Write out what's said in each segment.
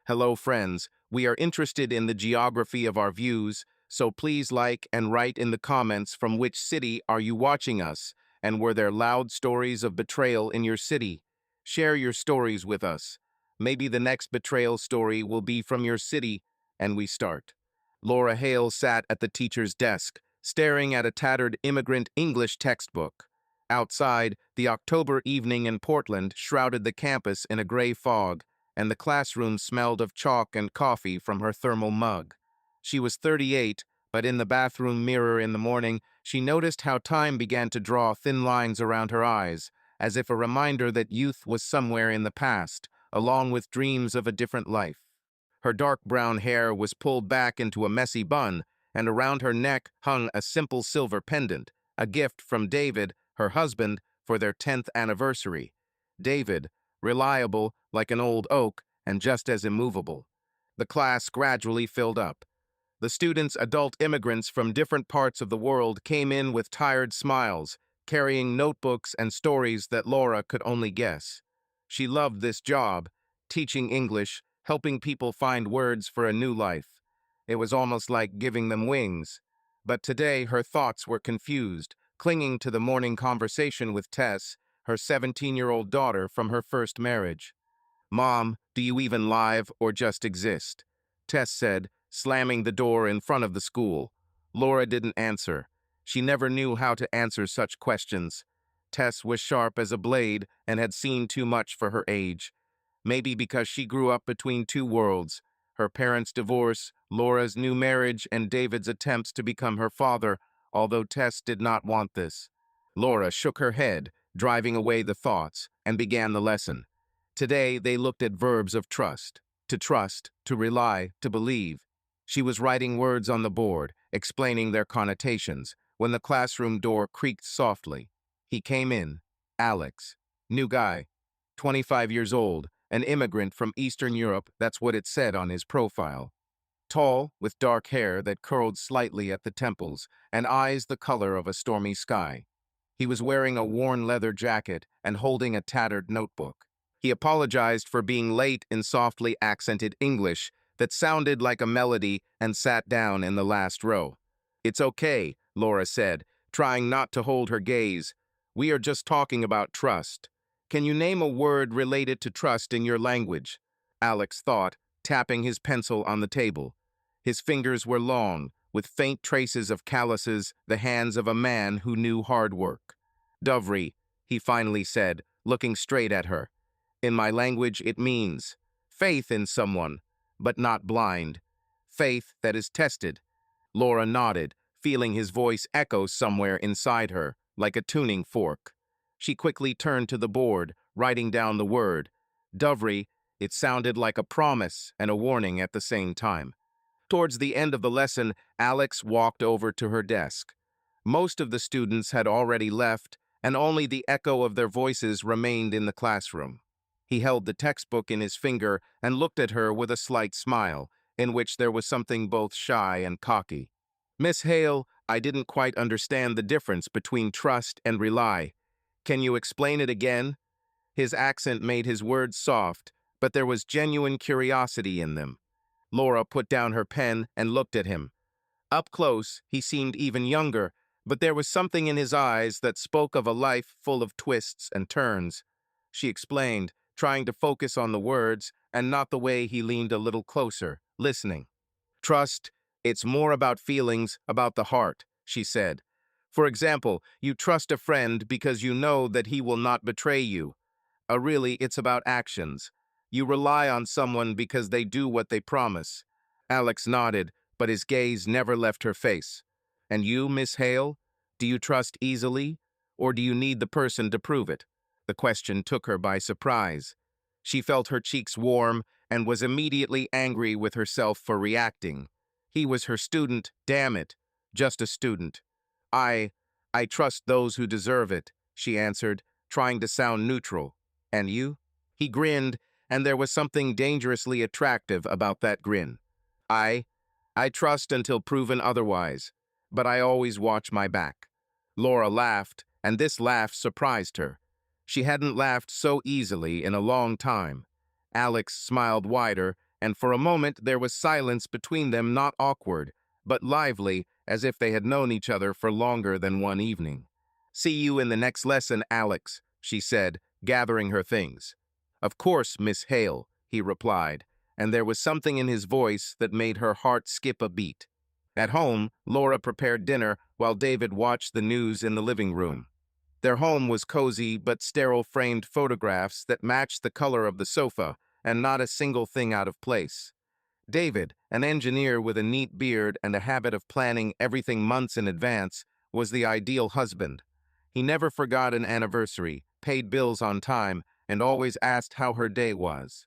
Hello, friends. We are interested in the geography of our views, so please like and write in the comments from which city are you watching us, and were there loud stories of betrayal in your city? Share your stories with us. Maybe the next betrayal story will be from your city, and we start. Laura Hale sat at the teacher's desk, staring at a tattered immigrant English textbook. Outside, the October evening in Portland shrouded the campus in a gray fog, and the classroom smelled of chalk and coffee from her thermal mug. She was 38, but in the bathroom mirror in the morning, she noticed how time began to draw thin lines around her eyes, as if a reminder that youth was somewhere in the past, along with dreams of a different life. Her dark brown hair was pulled back into a messy bun, and around her neck hung a simple silver pendant, a gift from David, her husband, for their 10th anniversary. David, reliable like an old oak and just as immovable. The class gradually filled up. The students, adult immigrants from different parts of the world, came in with tired smiles, carrying notebooks and stories that Laura could only guess. She loved this job, teaching English, helping people find words for a new life. It was almost like giving them wings. But today her thoughts were confused, clinging to the morning conversation with Tess, her 17-year-old daughter from her first marriage. "Mom, do you even live or just exist?" Tess said, slamming the door in front of the school. Laura didn't answer. She never knew how to answer such questions. Tess was sharp as a blade and had seen too much for her age. Maybe because she grew up between two worlds, her parents' divorce, Laura's new marriage, and David's attempts to become her father, although Tess did not want this. Laura shook her head, driving away the thoughts, and began the lesson. Today, they looked at verbs of trust, to rely, to believe. She was writing words on the board, explaining their connotations, when the classroom door creaked softly. He came in. Alex. New guy. 25 years old, an immigrant from Eastern Europe, that's what it said on his profile. Tall, with dark hair that curled slightly at the temples, and eyes the color of a stormy sky. He was wearing a worn leather jacket and holding a tattered notebook. He apologized for being late in softly accented English that sounded like a melody and sat down in the last row. "It's okay," Laura said, trying not to hold her gaze. "We are just talking about trust. Can you name a word related to trust in your language?" Alex thought, tapping his pencil on the table. His fingers were long, with faint traces of calluses, the hands of a man who knew hard work. "Dovry," he finally said, looking straight at her. "In my language, it means faith in someone, but not blind. Faith that is tested." Laura nodded, feeling his voice echo somewhere inside her, like a tuning fork. She quickly turned to the board, writing down the word. Dovry, it sounded like a promise and a warning at the same time. Towards the end of the lesson, Alex walked over to her desk. Most of the students had already left, and only the echo of their voices remained in the classroom. He held the textbook in his finger and looked at her with a slight smile, in which there was something both shy and cocky. "Miss Hale, I didn't quite understand the difference between trust and rely. Can you explain it again?" His accent made his words soft, but there was genuine curiosity in them. Laura put down her pen and looked at him. Up close, he seemed even younger, but there was something in his eyes that spoke of a life full of twists and turns. She explained, trying to focus on the words and not the way he leaned a little closer, listening. "Trust, it's more about feelings, about the heart," she said. "For example, you trust a friend because you know that he will not betray you. Really, it's about actions. You rely on someone because they do what they promise." Alex nodded, but his gaze never left her face. "And you, Miss Hale? Do you trust easily? Or do you need the person to prove it?" The question took her by surprise. She felt her cheeks warm and was immediately angry with herself for reacting. He was her student, damn it. Just a student. I trust those who deserve it," she answered, trying to sound neutral. "And you?" He grinned, and there was something dangerously attractive about that grin. I trust until proven otherwise, but I always watch my back." Laura laughed, and this laugh surprised her. She hadn't laughed so easily in a long time. Alex smiled wider, and for a moment there was silence between them, not awkward, but lively, as if they had known each other for longer than one evening. "See you in the next lesson, Alex," she said, gathering her things. "Of course, Miss Hale," he replied, and there was something in his voice that made her heart skip a beat. At home, Laura prepared dinner while David watched the news in the living room. Their home was cozy but sterile, framed photographs that matched the color of the sofa, and not a single thing out of place. David, an engineer with a neat beard and a habit of planning everything months in advance, was the ideal husband. He never forgot an anniversary, paid bills on time, and always asked how her day was.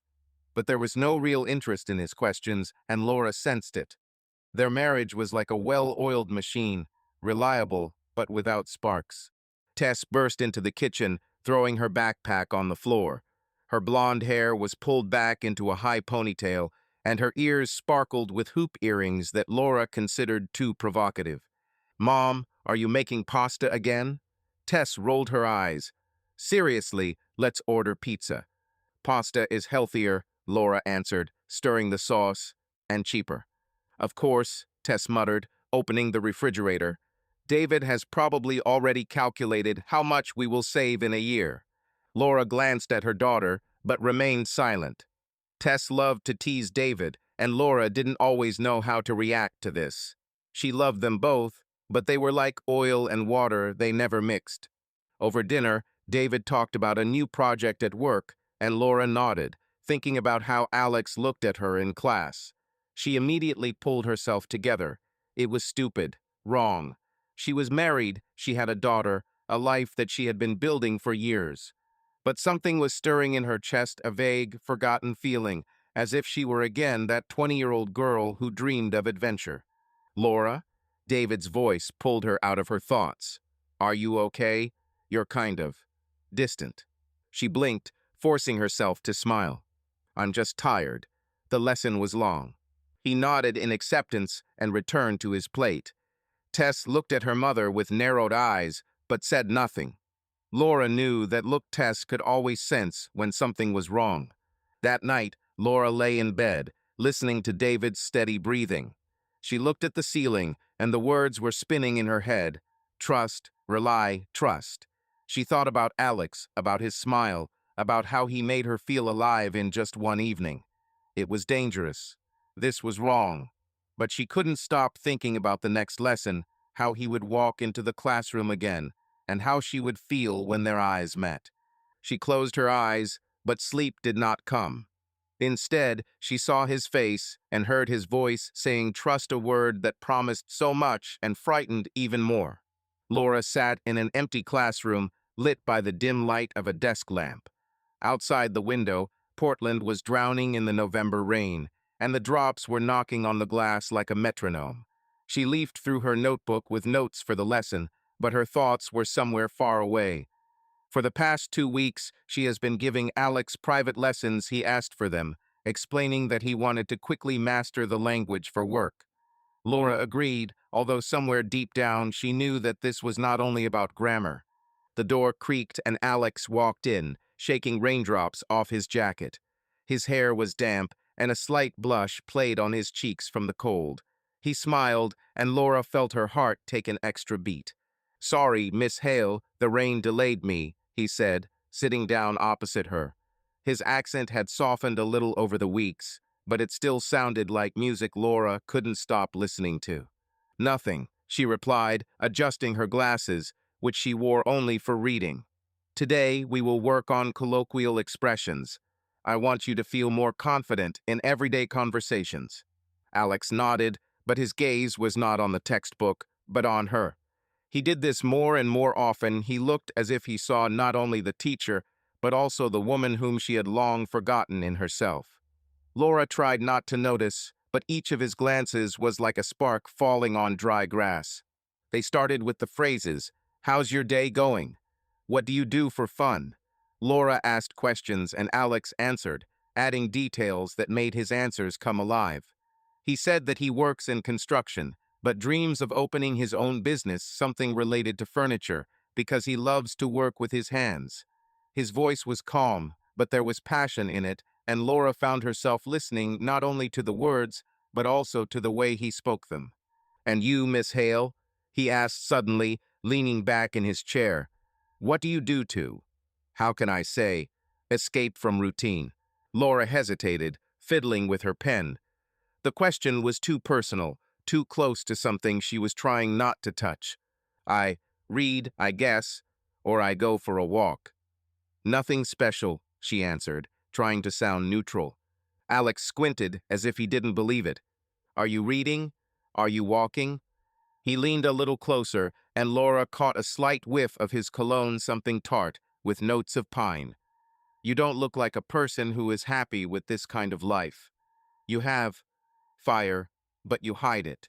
But there was no real interest in his questions, and Laura sensed it. Their marriage was like a well-oiled machine, reliable but without sparks. Tess burst into the kitchen, throwing her backpack on the floor. Her blonde hair was pulled back into a high ponytail, and her ears sparkled with hoop earrings that Laura considered too provocative. "Mom, are you making pasta again?" Tess rolled her eyes. "Seriously, let's order pizza." "Pasta is healthier," Laura answered, stirring the sauce, "and cheaper." "Of course," Tess muttered, opening the refrigerator. "David has probably already calculated how much we will save in a year." Laura glanced at her daughter, but remained silent. Tess loved to tease David, and Laura didn't always know how to react to this. She loved them both, but they were like oil and water, they never mixed. Over dinner, David talked about a new project at work, and Laura nodded, thinking about how Alex looked at her in class. She immediately pulled herself together. It was stupid, wrong. She was married, she had a daughter, a life that she had been building for years. But something was stirring in her chest, a vague, forgotten feeling, as if she were again that 20-year-old girl who dreamed of adventure. "Laura?" David's voice pulled her out of her thoughts. "Are you okay? You're kind of distant." She blinked, forcing herself to smile. "I'm just tired. The lesson was long." He nodded in acceptance and returned to his plate. Tess looked at her mother with narrowed eyes, but said nothing. Laura knew that look Tess could always sense when something was wrong. That night, Laura lay in bed, listening to David's steady breathing. She looked at the ceiling, and the words were spinning in her head. Trust, rely, trust. She thought about Alex, about his smile, about how he made her feel alive in just one evening. It was dangerous. This was wrong. But she couldn't stop thinking about the next lesson, how he would walk into the classroom again, and how she would feel when their eyes met. She closed her eyes, but sleep did not come. Instead, she saw his face and heard his voice saying trust, a word that promised so much and frightened even more. Laura sat in an empty classroom, lit by the dim light of a desk lamp. Outside the window, Portland was drowning in the November rain, and the drops were knocking on the glass like a metronome. She leafed through her notebook with notes for the lesson, but her thoughts were somewhere far away. For the past 2 weeks, she has been giving Alex private lessons he asked for them, explaining that he wanted to quickly master the language for work. Laura agreed, although somewhere deep down she knew that this was not only about grammar. The door creaked and Alex walked in, shaking raindrops off his jacket. His hair was damp, and a slight blush played on his cheeks from the cold. He smiled, and Laura felt her heart take an extra beat. "Sorry, Miss Hale, the rain delayed me," he said, sitting down opposite her. His accent had softened a little over the weeks, but it still sounded like music Laura couldn't stop listening to. "Nothing," she replied, adjusting her glasses, which she wore only for reading. "Today, we will work on colloquial expressions. I want you to feel more confident in everyday conversations." Alex nodded, but his gaze was not on the textbook, but on her. He did this more and more often. He looked as if he saw not only the teacher, but also the woman whom she had long forgotten in herself. Laura tried not to notice, but each of his glances was like a spark falling on dry grass. They started with the phrases, "How's your day going?" "What do you do for fun?" Laura asked questions and Alex answered, adding details that made his answers come alive. He said that he works in construction, but dreams of opening his own business, something related to furniture, because he loves to work with his hands. His voice was calm, but there was passion in it, and Laura found herself listening not only to the words, but also to the way he spoke them. "And you, Miss Hale?" he asked suddenly, leaning back in his chair. "What do you do to, how can I say, escape from routine?" Laura hesitated, fiddling with her pen. The question was too personal, too close to something she was trying not to touch. "I read, I guess, or I go for a walk." "Nothing special," she answered, trying to sound neutral. Alex squinted as if he didn't believe it. "Are you reading? Are you walking?" He leaned a little closer, and Laura caught a slight whiff of his cologne, something tart, with notes of pine. "You don't look like a person who is happy with this kind of life. You have fire, but you hide it."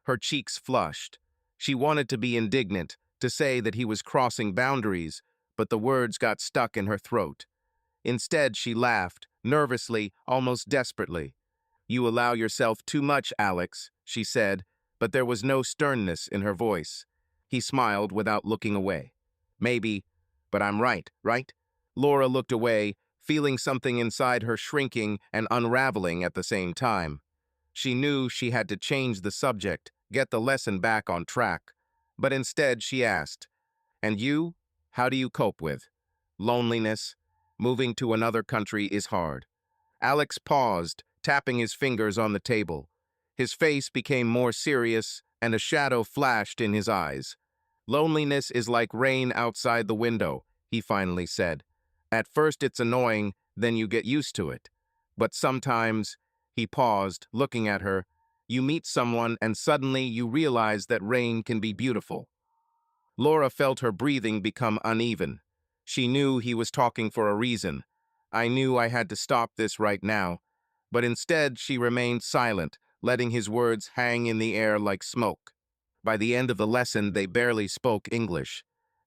Her cheeks flushed. She wanted to be indignant, to say that he was crossing boundaries, but the words got stuck in her throat. Instead, she laughed, nervously, almost desperately. "You allow yourself too much, Alex," she said, but there was no sternness in her voice. He smiled without looking away. "Maybe, but I'm right, right?" Laura looked away, feeling something inside her shrinking and unraveling at the same time. She knew she had to change the subject, get the lesson back on track. But instead she asked, "And you? How do you cope with loneliness? Moving to another country is hard." Alex paused, tapping his fingers on the table. His face became more serious, and a shadow flashed in his eyes. "Loneliness is like rain outside the window," he finally said. "At first it's annoying, then you get used to it. But sometimes," he paused, looking at her, "you meet someone and suddenly you realize that rain can be beautiful." Laura felt her breathing become uneven. She knew he was talking for a reason. "I knew I had to stop this right now." But instead she remained silent, letting his words hang in the air like smoke. By the end of the lesson, they barely spoke English.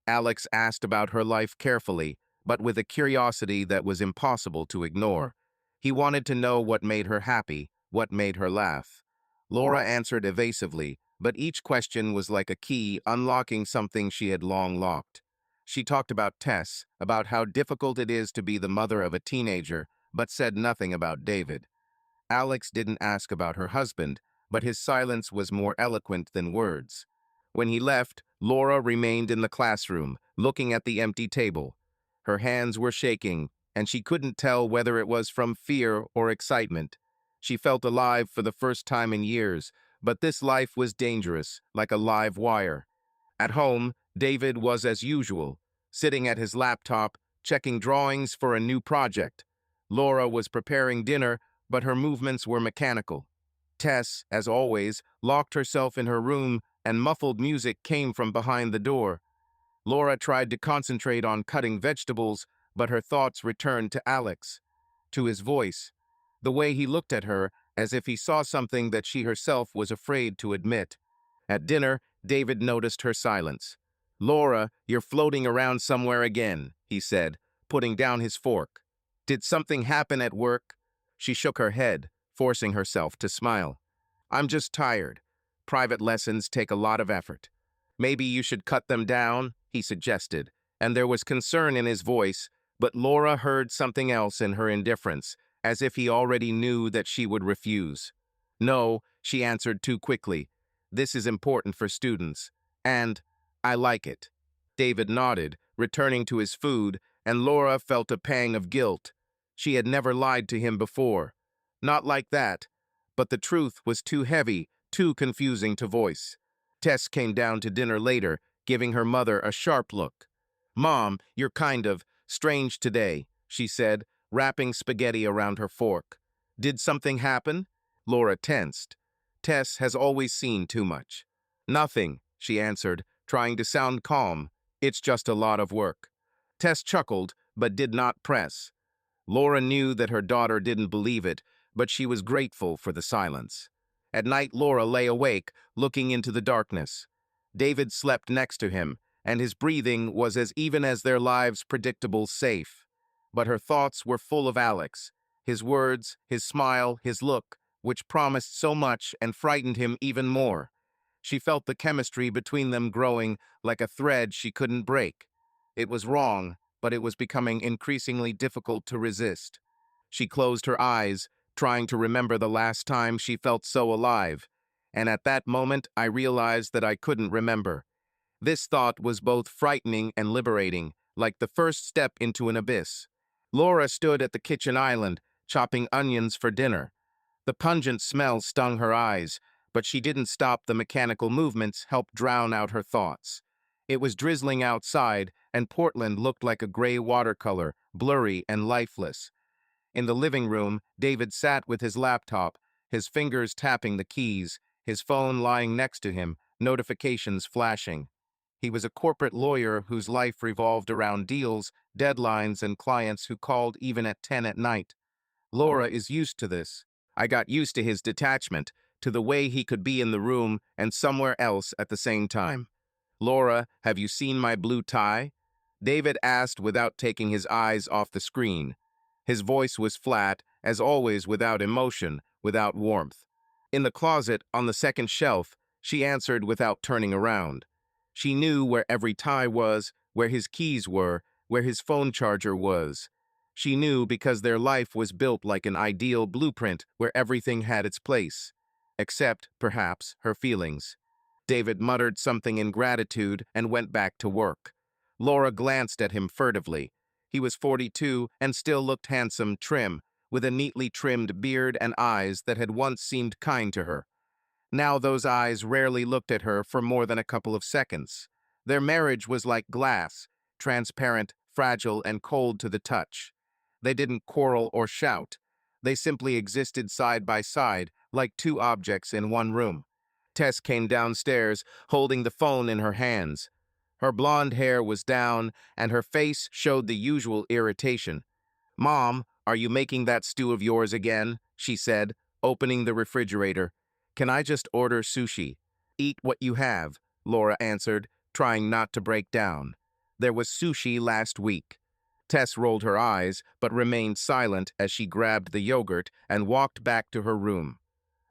Alex asked about her life carefully, but with a curiosity that was impossible to ignore. He wanted to know what made her happy, what made her laugh. Laura answered evasively, but each question was like a key unlocking something she had long locked. She talked about Tess, about how difficult it is to be the mother of a teenager, but said nothing about David. Alex didn't ask about her husband, but his silence was more eloquent than words. When he left, Laura remained in the classroom, looking at the empty table. Her hands were shaking, and she couldn't tell whether it was from fear or excitement. She felt alive for the first time in years, but this life was dangerous, like a live wire. At home, David was as usual, sitting at his laptop, checking drawings for a new project. Laura was preparing dinner, but her movements were mechanical. Tess, as always, locked herself in her room, and muffled music came from behind the door. Laura tried to concentrate on cutting vegetables, but her thoughts returned to Alex, to his voice, the way he looked at her as if he saw something that she herself was afraid to admit. At dinner, David noticed her silence. "Laura, you're floating around somewhere again," he said, putting down his fork. "Did something happen at work?" She shook her head, forcing herself to smile. "I'm just tired. Private lessons take a lot of effort." "Maybe you should cut them down," he suggested, and there was concern in his voice, but Laura heard something else in her indifference, as if he already knew that she would refuse. "No," she answered too quickly. "This is important for students, and I like it." David nodded, returning to his food, and Laura felt a pang of guilt. She had never lied to him before. Not like that, but the truth was too heavy, too confusing to voice. Tess came down to dinner later, giving her mother a sharp look. "Mom, you're kind of strange today," she said, wrapping spaghetti around her fork. "Did something happen?" Laura tensed. Tess has always seen too much. "Nothing," she answered, trying to sound calm. "It's just a lot of work." Tess chuckled, but did not press. Laura knew that her daughter didn't believe it, but she was grateful for the silence. At night, Laura lay awake, looking into the darkness. David slept next to him, and his breathing was as even as their lives' predictable safe. But her thoughts were full of Alex, his words, his smile, his look, which promised so much and frightened him even more. She felt the chemistry between them growing like a thread she couldn't break. It was wrong, but it was becoming increasingly difficult to resist. She closed her eyes, trying to remember the last time she felt so alive. And at that moment, I realized that I couldn't remember. This thought was both frightening and liberating, like the first step into an abyss. Laura stood at the kitchen island, chopping onions for dinner. The pungent smell stung her eyes, but she didn't stop. The mechanical movements helped drown out her thoughts. It was drizzling outside, and Portland looked like a gray watercolor, blurry and lifeless. In the living room, David sat with his laptop, his fingers tapping the keys, his phone lying next to him, notifications flashing. He was a corporate lawyer whose life revolved around deals, deadlines, and clients who called even at 10 at night. Laura is used to this. I got used to his detachment, to the way he could be in the room and somewhere else at the same time. Laura, have you seen my blue tie? David asked without taking his eyes off the screen. His voice was flat, as always, without emotion, without warmth. In the closet, on the second shelf, she answered without turning around. She knew where every tie was, where his keys were, where his phone charger was. She knew because their life was built like an ideal blueprint where everything had its place. Except, perhaps, her feelings. David muttered something in gratitude and went back to work. Laura glanced at him furtively. He was 42 and still looked handsome, trim, with a neatly trimmed beard and eyes that had once seemed kind to her. Now those eyes rarely looked at her for more than a couple of seconds. Their marriage was like glass, transparent, fragile, and cold to the touch. They didn't quarrel or shout. They simply existed side by side, like two objects in one room. Tess came downstairs, holding the phone in her hands. Her blonde hair was down, and her face showed the usual irritation. "Mom, are you making that stew of yours again?" she said, opening the refrigerator. "Can I just order sushi?" "Eat what you have," Laura answered, trying not to break down. "There was sushi last week." Tess rolled her eyes, but remained silent as she grabbed the yogurt and walked back to her room.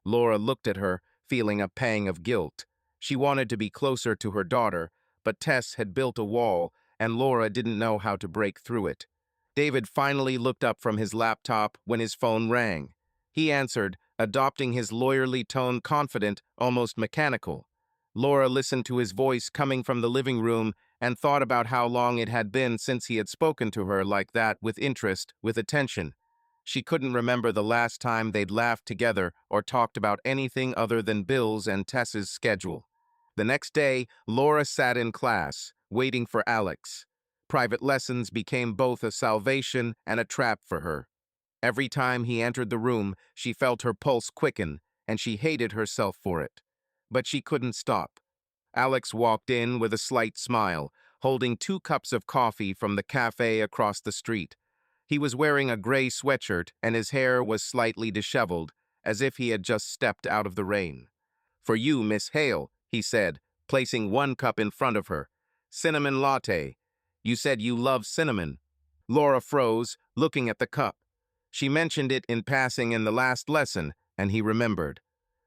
Laura looked at her, feeling a pang of guilt. She wanted to be closer to her daughter, but Tess had built a wall, and Laura didn't know how to break through it. David finally looked up from his laptop when his phone rang. He answered, adopting his lawyerly tone, confident, almost mechanical. Laura listened to his voice coming from the living room and thought about how long it had been since he had spoken to her like that, with interest, with attention. She couldn't remember the last time they'd laughed together or talked about anything other than bills and Tess's schedule. The next day, Laura sat in class, waiting for Alex. Private lessons became both a salvation and a trap for her. Every time he entered the room, she felt her pulse quicken, and she hated herself for it. But she couldn't stop. Alex walked in with a slight smile, holding 2 cups of coffee from the cafe across the street. He was wearing a gray sweatshirt, and his hair was slightly disheveled, as if he had just stepped out of the rain. "For you, Miss Hale," he said, placing 1 cup in front of her. "Cinnamon latte. You said you love cinnamon." Laura froze, looking at the cup. She mentioned it in passing in the last lesson, and he remembered.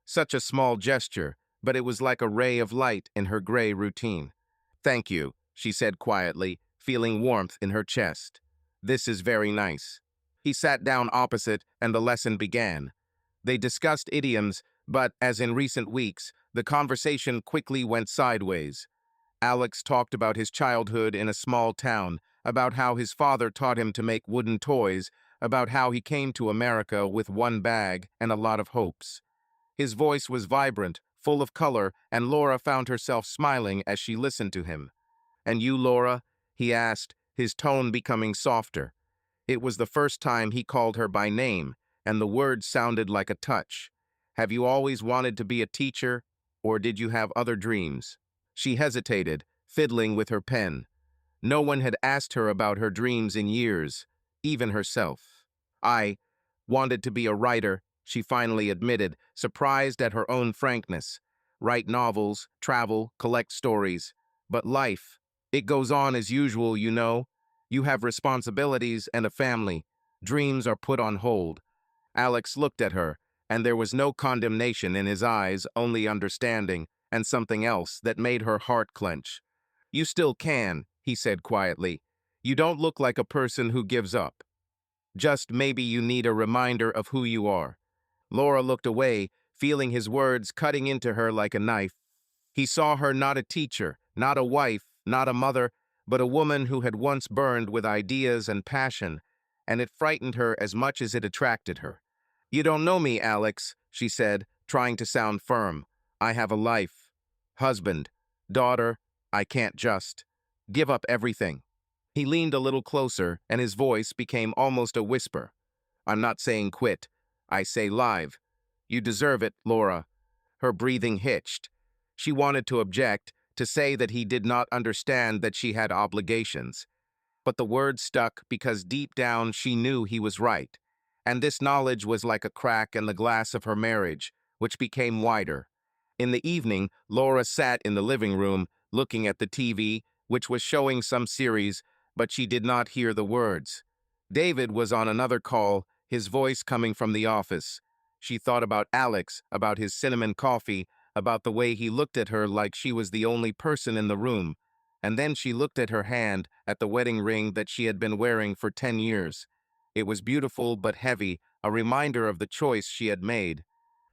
Such a small gesture, but it was like a ray of light in her gray routine. "Thank you," she said quietly, feeling warmth in her chest. "This is very nice." He sat down opposite, and the lesson began. They discussed idioms, but, as in recent weeks, the conversation quickly went sideways. Alex talked about his childhood in a small town, about how his father taught him to make wooden toys, about how he came to America with 1 bag and a lot of hopes. His voice was vibrant, full of color, and Laura found herself smiling as she listened to him. "And you, Laura?" he asked, his tone becoming softer. It was the first time he called her by name, and the words sounded like a touch. "Have you always wanted to be a teacher, or did you have other dreams?" She hesitated, fiddling with her pen. No one had asked her about her dreams in years, even herself. "I wanted to be a writer," she finally admitted, surprised at her own frankness. "Write novels, travel, collect stories. But life, it goes on as usual, you know. You have responsibilities and a family. Dreams are put on hold." Alex looked at her, and there was no condemnation in his eyes, only understanding, and something else that made her heart clench. "You still can," he said quietly. "You don't look like a person who gives up." Just maybe you need a reminder of who you are. Laura looked away, feeling his words cutting into her like a knife. He saw her not a teacher, not a wife, not a mother, but a woman who had once burned with ideas and passion, and it frightened her as much as it attracted her. "You don't know me, Alex," she said, trying to sound firm. "I have a life. Husband. Daughter. I can't just give up everything." He leaned a little closer, and his voice became almost a whisper. "I'm not saying quit. I say live. You deserve it, Laura." Her breathing hitched. She wanted to object, to say that he did not understand that she had obligations. But the words stuck because deep down she knew he was right. And this knowledge was like a crack in the glass of her marriage, which became wider. In the evening, Laura sat in the living room, looking at the TV, which was showing some series, but she did not hear the words. David was on another call, his voice coming from the office. She thought about Alex, about his cinnamon coffee, about the way he looked at her like she was the only person in the room. And then she looked at her hand, at the wedding ring that she had been wearing for 10 years. It was beautiful but heavy, a reminder of the choice she had made.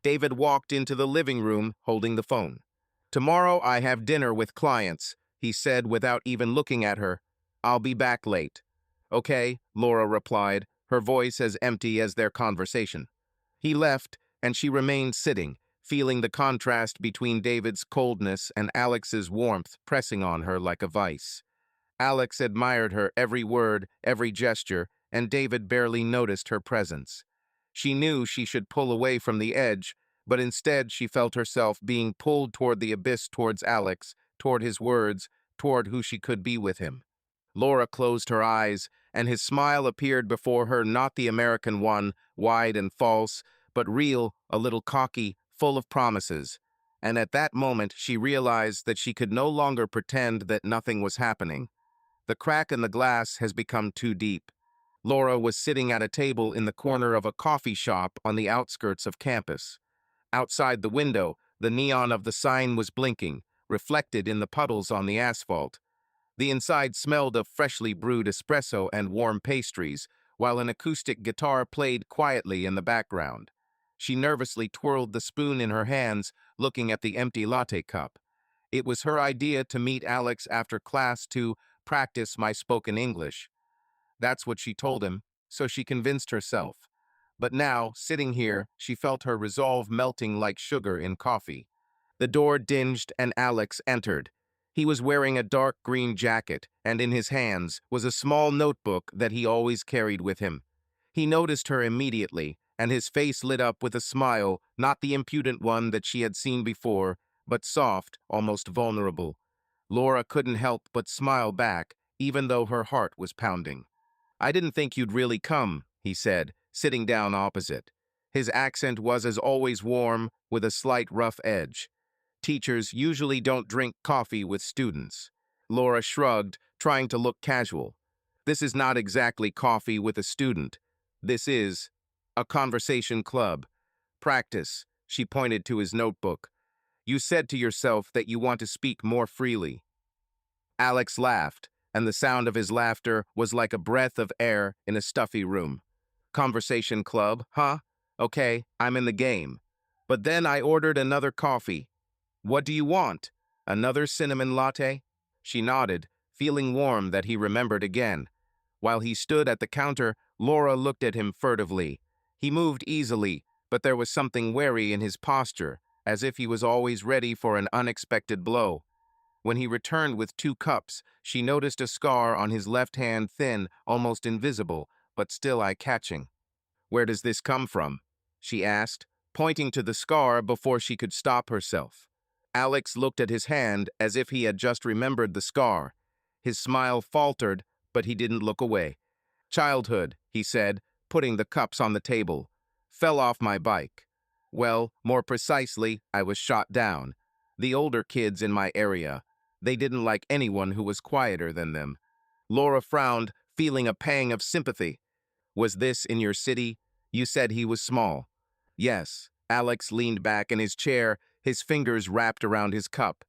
David walked into the living room, holding the phone. "Tomorrow I have dinner with clients," he said without even looking at her. "I'll be back late." "Okay," Laura replied, her voice as empty as their conversation. He left, and she remained sitting, feeling the contrast between David's coldness and Alex's warmth pressing on her like a vice. Alex admired her every word, every gesture, and David barely noticed her presence. She knew she should pull away from the edge, but instead she felt herself being pulled toward the abyss, towards Alex, toward his words, toward who she could be with him. Laura closed her eyes, and his smile appeared before her, not the American one, wide and false, but real, a little cocky, full of promises. And at that moment she realized that she could no longer pretend that nothing was happening. The crack in the glass has become too deep. Laura was sitting at a table in the corner of a coffee shop on the outskirts of campus. Outside the window, the neon of the sign was blinking, reflected in the puddles on the asphalt. The inside smelled of freshly brewed espresso and warm pastries, while an acoustic guitar played quietly in the background. She nervously twirled the spoon in her hands, looking at the empty latte cup. It was her idea to meet Alex after class to practice my spoken English. That's what she told him, so she convinced herself. But now, sitting here, she felt her resolve melting like sugar in coffee. The door dinged and Alex entered. He was wearing a dark green jacket, and in his hands was a small notebook that he always carried with him. He noticed her immediately, and his face lit up with a smile, not the impudent one that she had seen before, but soft, almost vulnerable. Laura couldn't help but smile back, even though her heart was pounding. "I didn't think you'd really come," he said, sitting down opposite. His accent was as always warm, with a slight rough edge. "Teachers usually don't drink coffee with students." Laura shrugged, trying to look casual. "This is not exactly coffee with a student. This is a conversation club. Practice." She pointed to his notebook. "You said to yourself that you want to speak more freely." Alex laughed, and the sound of his laughter was like a breath of air in a stuffy room. "Conversation club, huh? Okay, I'm in the game." But then I ordered another coffee. "What do you want? Another cinnamon latte?" She nodded, feeling warm that he remembered again. While he stood at the counter, Laura looked at him furtively. He moved easily, but there was something wary in his posture, as if he was always ready for an unexpected blow. When he returned with 2 cups, she noticed a scar on his left hand, thin, almost invisible, but still eye-catching. "Where does this come from?" she asked, pointing to the scar before she could stop herself. Alex looked at his hand as if he had just remembered the scar. His smile faltered, but he didn't look away. "Childhood," he said, putting the cups on the table. "Fell off my bike. Well, more precisely, I was shot down. The older kids in my area, they didn't like anyone who was quieter than them." Laura frowned, feeling a pang of sympathy. "Was this in your city? You said he was small." "Yes." Alex leaned back in his chair, his fingers wrapped around his cup.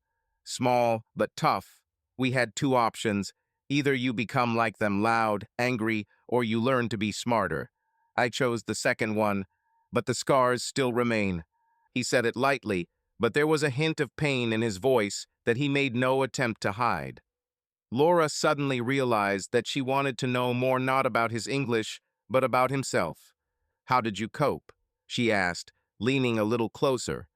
"Small, but tough. We had 2 options. Either you become like them, loud, angry, or you learn to be smarter. I chose the second one, but the scars still remain. He said it lightly, but there was a hint of pain in his voice that he made no attempt to hide. Laura suddenly realized that she wanted to know more not about his English, but about himself. "How did you cope?" she asked, leaning a little closer.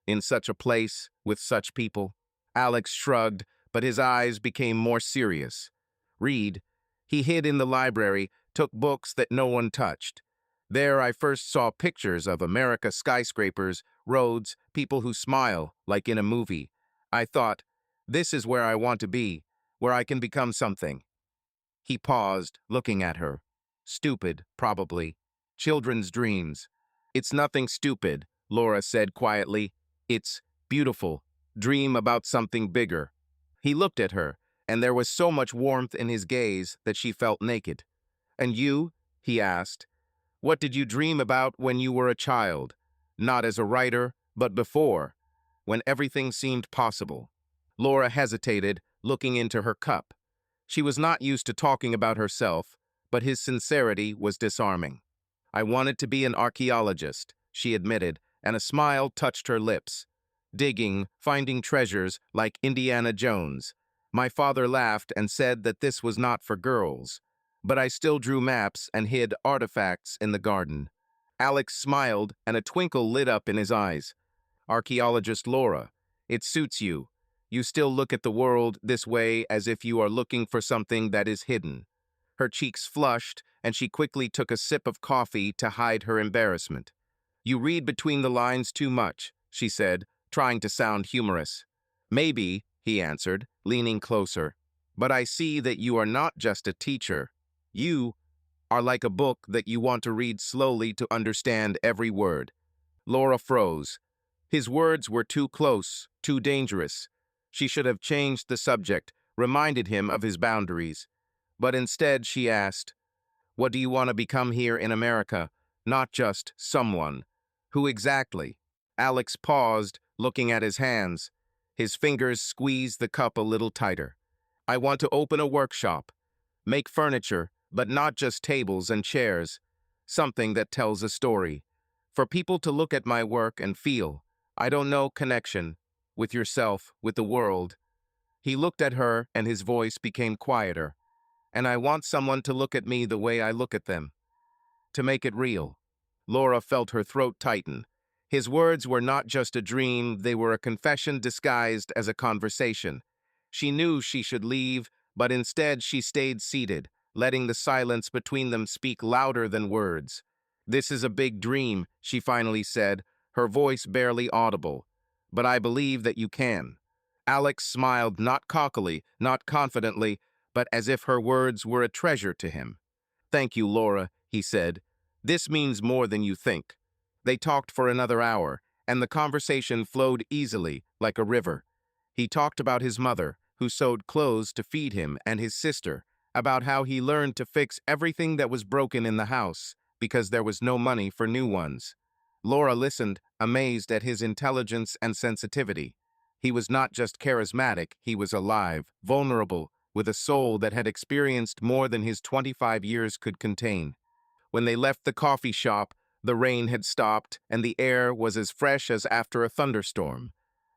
"In such a place, with such people?" Alex shrugged, but his eyes became more serious. "Read." He hid in the library, took books that no one touched. There I first saw pictures of America, skyscrapers, roads, people who smile, like in a movie. I thought, this is where I want to be, where I can become something. He paused, looking at her. Stupid, probably. Children's dreams. "It's nothing stupid," Laura said quietly. "It's beautiful. Dream about something bigger." He looked at her, and there was so much warmth in his gaze that she felt naked. "And you?" he asked. "What did you dream about when you were a child? Not as a writer, but before, when everything seemed possible." Laura hesitated, looking into her cup. She was not used to talking about herself, but his sincerity was disarming. "I wanted to be an archaeologist," she admitted, and a smile touched her lips. "Digging, finding treasures like Indiana Jones. My father laughed and said that this was not for girls. But I still drew maps and hid artifacts in the garden." Alex smiled, and a twinkle lit up in his eyes. "Archaeologist Laura, it suits you. You still look at the world this way, as if you are looking for something that is hidden." Her cheeks flushed, and she quickly took a sip of coffee to hide her embarrassment. "You read between the lines too much," she said, trying to sound humorous. "Maybe," he answered, leaning closer. "But I see that you are not just a teacher. You are like a book that you want to read slowly to understand every word." Laura froze. His words were too close, too dangerous. She should have changed the subject, reminded him of his boundaries. But instead she asked, "What do you want to become here in America? Not just someone. Who exactly?" Alex paused, looking at his hands. His fingers squeezed the cup a little tighter. "I want to open a workshop. Make furniture, but not just tables and chairs. Something that tells a story. For people to look at my work and feel, I don't know, connection. With yourself, with the world." He looked at her, and his voice became quieter. "And I want someone to look at me the way I look at them. To make it real." Laura felt her throat tighten. His words were not just a dream, they were a confession disguised as a conversation. She knew she should leave, but instead she stayed seated, letting the silence between them speak louder than words. "This is a big dream," she finally said, her voice barely audible. "But I believe that you can." Alex smiled, not cockily, not confidently, but as if her words were a treasure to him. "Thank you, Laura," he said. "This means more than you think." They talked for another hour, and the conversation flowed easily, like a river. He talked about his mother, who sewed clothes to feed him, and his sister, about how he learned to fix everything that was broken in the house, because there was no money for new ones. Laura listened, amazed at his intelligence and sensitivity. He was not just charismatic, he was alive, vulnerable, with a soul that had experienced more than his 25 years could contain. When they left the coffee shop, the rain had stopped, and the air was as fresh as after a thunderstorm.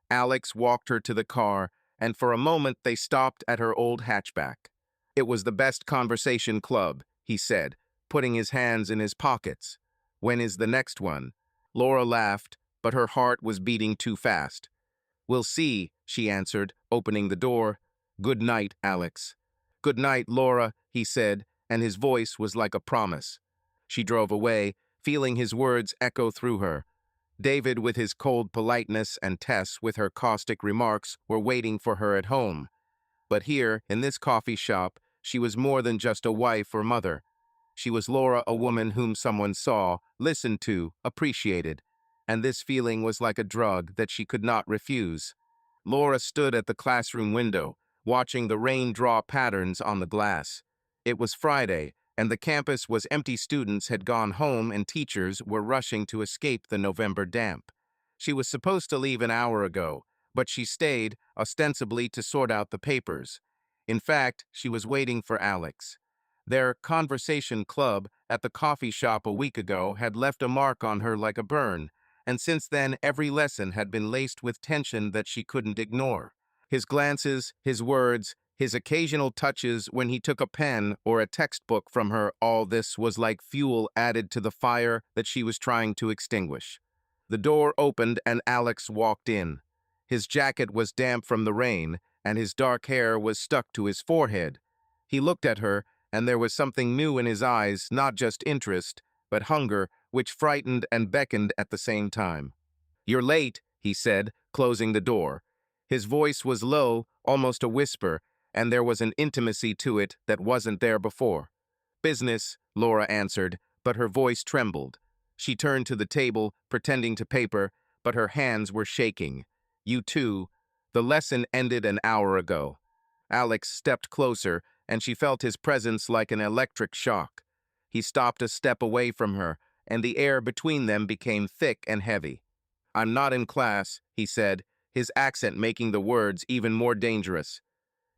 Alex walked her to the car, and for a moment they stopped at her old hatchback. "It was the best conversation club," he said, putting his hands in his pockets. "When is the next one?" Laura laughed, but her heart was beating too fast. "We'll see," she answered, opening the door. "Good night, Alex." "Good night, Laura," he said, and his voice was like a promise. She drove away, feeling his words echo through her. David, with his cold politeness, and Tess, with her caustic remarks, were waiting for her at home. But here, in this coffee shop, she was more than just a wife or mother. She was Laura, a woman whom someone saw, listened to, appreciated. And this feeling was like a drug that she could not refuse. Laura stood at the classroom window, watching the rain draw patterns on the glass. It was Friday, and the campus was empty. Students had gone home and teachers were rushing to escape the November damp. She was supposed to leave an hour ago, but she stayed, ostensibly to sort out the papers. In fact, she was waiting for Alex. Their conversation club at the coffee shop a week ago had left a mark on her like a burn, and since then every lesson had been laced with tension that she couldn't ignore. His glances, his words, his occasional touches when he took a pen or a textbook from her, all this was like fuel added to the fire that she was trying to extinguish. The door opened and Alex walked in. His jacket was damp from the rain, and his dark hair was stuck to his forehead. He looked at her, and there was something new in his eyes, not just interest, but hunger, which frightened and beckoned at the same time. "You're late," he said, closing the door. His voice was low, almost a whisper, and there was an intimacy to it that wasn't there before. "Business," Laura answered, but her voice trembled. She turned to the table, pretending to paper, but her hands were shaking. "You too. The lesson ended an hour ago." Alex stepped closer, and she felt his presence like an electric shock. He stopped a step away from her, and the air between them became thick and heavy. "I'm not in class," he said, his accent making the words even more dangerous.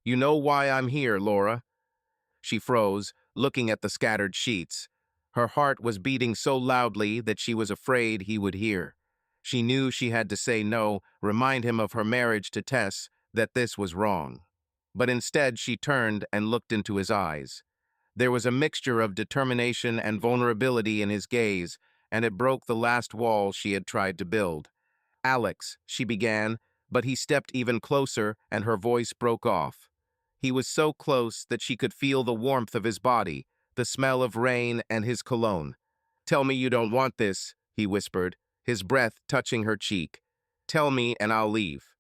"You know why I'm here, Laura?" She froze, looking at the scattered sheets. Her heart was beating so loudly that she was afraid he would hear. She knew she had to say no, remind him of her marriage to Tess, that this was wrong. But instead she turned and looked into his eyes. There was a mixture of determination and vulnerability in his gaze, and it broke the last wall she had tried to build. "Alex," she began, but he stepped even closer and her voice broke off. He was so close that she could feel the warmth of his body, the smell of rain and his cologne. "Tell me you don't want this," he whispered, his breath touching her cheek. "Tell me and I'll leave."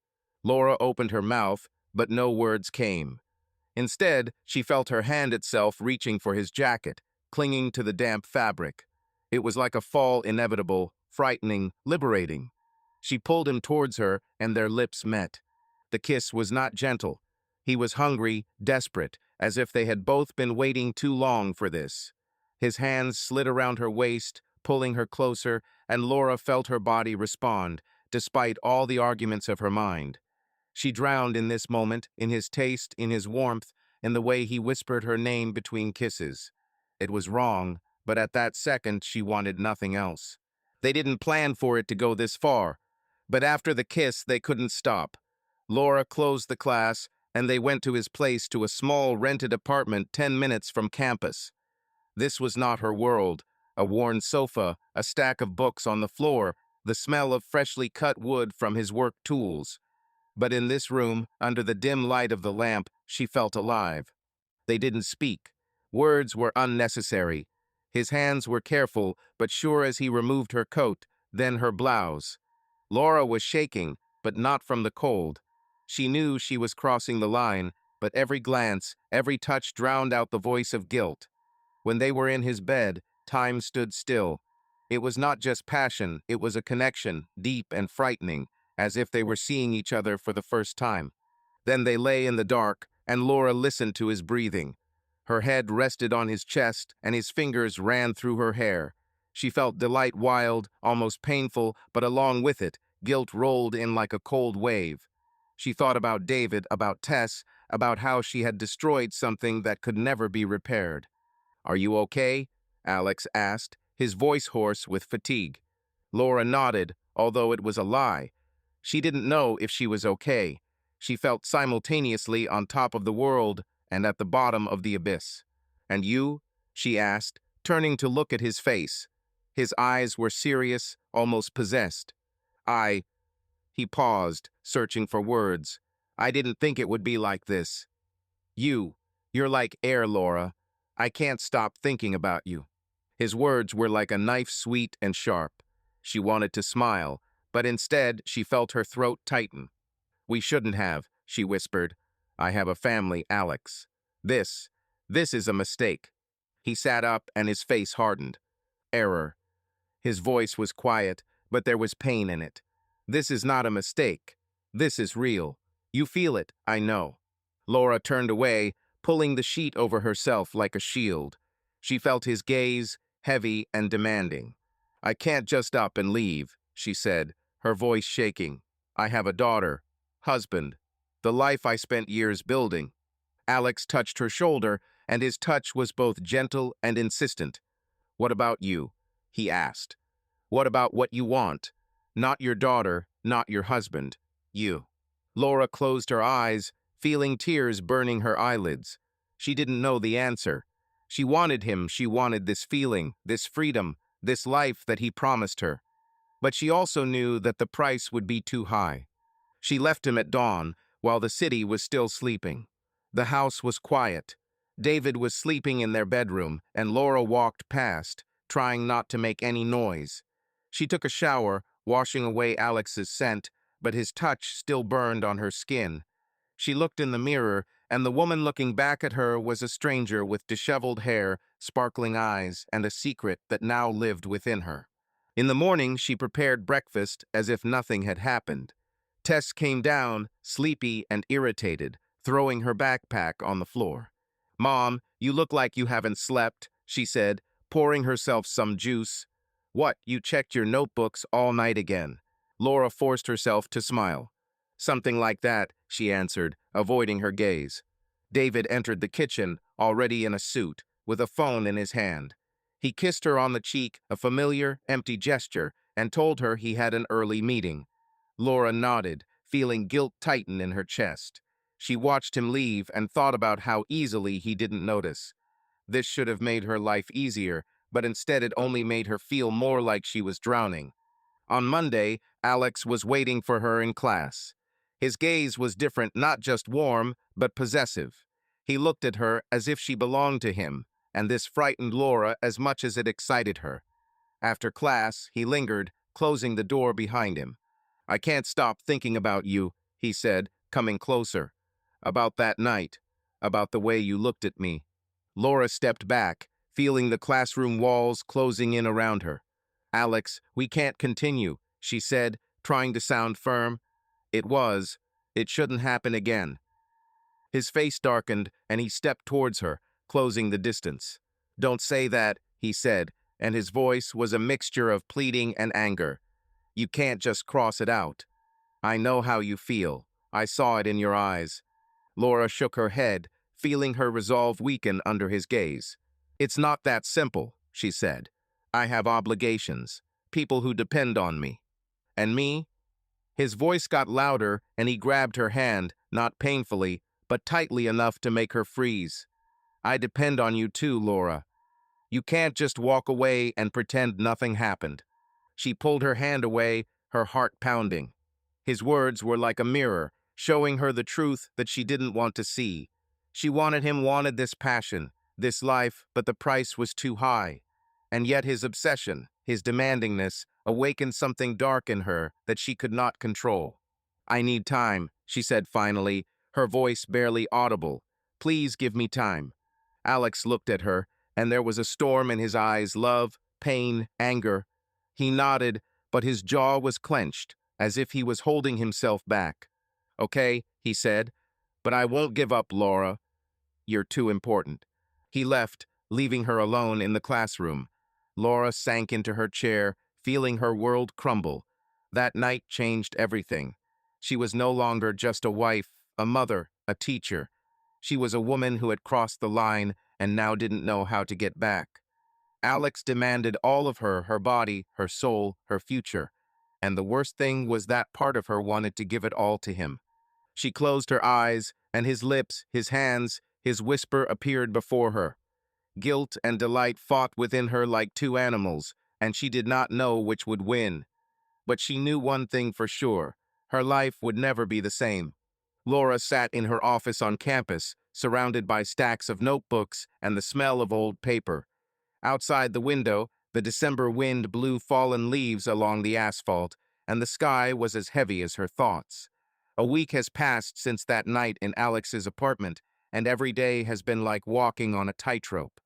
Laura opened her mouth, but no words came. Instead, she felt her hand itself reaching for his jacket, clinging to the damp fabric. It was like a fall inevitable, frightening, liberating. She pulled him towards her, and their lips met. The kiss was not gentle. He was hungry, desperate, as if they had both been waiting too long for this. His hands slid around her waist, pulling her closer, and Laura felt her body respond, despite all the arguments of her mind. She drowned in this moment, in his taste, in his warmth, in the way he whispered her name between kisses. It was wrong, but at that second she wanted nothing else. They didn't plan for it to go this far, but after the kiss they couldn't stop. Laura closed the class, and they went to his place, to a small rented apartment 10 minutes from campus. This was not her world. A worn sofa, a stack of books on the floor, the smell of freshly cut wood from his work tools. But in this room, under the dim light of the lamp, she felt alive. They didn't speak. Words were unnecessary. His hands were careful, but sure as he removed her coat, then her blouse. Laura was shaking, but not from the cold. She knew she was crossing the line, but every glance, every touch drowned out the voice of guilt. When they were in his bed, time stood still. It was not just passion, it was a connection, deep and frightening, as if they were seeing each other for the first time. Then they lay in the dark, and Laura listened to his breathing. Her head rested on his chest, and his fingers ran through her hair. She felt delight wild, almost painful, but along with it, guilt rolled in like a cold wave. She thought about David, about Tess, about how she had destroyed something that could never be repaired. "Are you okay?" Alex asked, his voice hoarse with fatigue. Laura nodded, although it was a lie. She didn't know if she was okay. She felt simultaneously on top of the world and at the bottom of the abyss. "And you?" she asked, turning to look at his face. His eyes were serious, almost possessed. "I—" He paused, searching for words. "I didn't think it would be like this. You're like air, Laura. I can't stop thinking about you." His words were like a knife, sweet and sharp. She wanted to smile, but instead she felt her throat tighten. "We shouldn't have," she whispered. "I have a family, Alex. This is a mistake." He sat up and his face hardened. "Error." His voice was quiet, but there was pain in it. "This is not a mistake. This is real. You feel it, I know." Laura turned away, pulling the sheet over herself like a shield. She felt his gaze, heavy and demanding. "I can't just up and leave," she said, her voice shaking. "I have a daughter, husband, the life I spent years building." Alex touched her shoulder, and his touch was both gentle and insistent. "What about you?" he asked. "What about what you want? Not your daughter, not your husband. You." Laura closed her eyes, feeling tears burning her eyelids. She didn't know the answer. She wanted him, she wanted this feeling, this freedom, this life that he promised her. But she also knew that the price would be too high. She left him at dawn, while the city was still sleeping. The house was quiet. David was sleeping in their bedroom, and Laura walked past, trying not to make any noise. She took a shower, washing away Alex's scent, but his touch still burned on her skin. She looked in the mirror, and the woman looking back at her was a stranger with disheveled hair, sparkling eyes, and a secret that now lived within her. In the morning, she prepared breakfast as if nothing had happened. Tess came down, sleepy and irritated, throwing her backpack on the floor. "Mom, you look like you haven't slept," she said, pouring herself some juice. "What, you checked your notebooks all night again?" Laura forced herself to smile. "Something like that," she answered, avoiding her gaze. David entered the kitchen, already in a suit, with a phone in his hand. He kissed her on the cheek, a familiar, empty gesture, and told her he had an early meeting. Laura nodded, feeling guilt tighten in her chest. She watched him leave and thought about how easily he didn't notice. This should have made her life easier, but instead it only made her feel more like she was drowning. On Monday, Alex was waiting for her in class. His gaze was different, not just warm, but possessive. He looked at her as if she belonged to him, and this frightened Laura as much as it excited her. After class, he lingered, closing the door behind him. "I can't stop thinking about you," he said, coming closer. "About that night, about the way you looked at me." Laura stepped back, feeling the classroom walls closing in around her. "Alex, we can't continue," she said, trying to sound firm. It shouldn't happen again." His face darkened, and he stepped towards her, closing the distance. "Don't say that," he said, and his voice was a mixture of pleading and anger. "You can't just cross it out. I know how you feel. I saw it in your eyes." Laura shook her head, feeling her resolve weaken under his gaze. "It's not that simple," she said. "I have obligations, people who depend on me." "And me?" His voice got louder, and he grabbed her hand, not painfully, but tightly enough to make her freeze. "I depend on you too, Laura. You can't just walk away and pretend nothing happened." She pulled her hand away, her heart pounding. His words were like a mirror, showing her the truth that she didn't want to see. She wanted this passion, this life, but the price was too high. And yet his obsession, his demandingness, awakened something dark in her that she could not control. "I need time," she said finally, her voice barely audible. "Please give me time." Alex looked at her, and there was a storm in his eyes, love, pain, anger. He nodded, but his jaw was clenched, as if he was holding himself back. "Okay," he said, "but I won't give up, Laura. You're too important." He left, leaving her alone in the classroom. Laura sank into her chair, feeling her world crumble. That night changed everything. She was no longer just a wife, a mother, a teacher. She was a woman who had crossed the line and now didn't know how to get back. Alex demanded all of her, her body, her soul, her future. And the worst thing was that part of her wanted to give it all to him. She closed her eyes, and his lips, his hands, his whisper appeared before her. Guilt and delight fought within her like two animals, and she did not know which would win. But she knew one thing for sure: her life would never be the same. Laura sat in her office on campus, surrounded by stacks of notebooks and the smell of old paper. Outside the window, the December wind blew fallen leaves along the asphalt, and the sky was as heavy as her thoughts. A week has passed since that night in Alex's apartment, and every day has been like walking on a tightrope.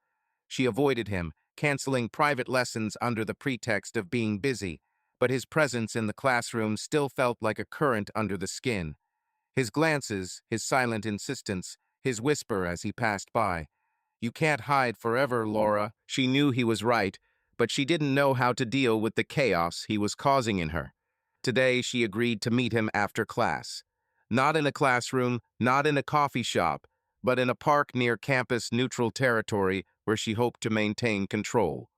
She avoided him, canceling private lessons under the pretext of being busy, but his presence in the classroom still felt like a current under the skin. His glances, his silent insistence, his whisper as he passed by. "You can't hide forever, Laura." She knew he was right, but she didn't know how to deal with the chaos he was causing in her. Today, she agreed to meet him after class. Not in a classroom, not in a coffee shop, but in a park near campus neutral territory where she hoped to maintain control.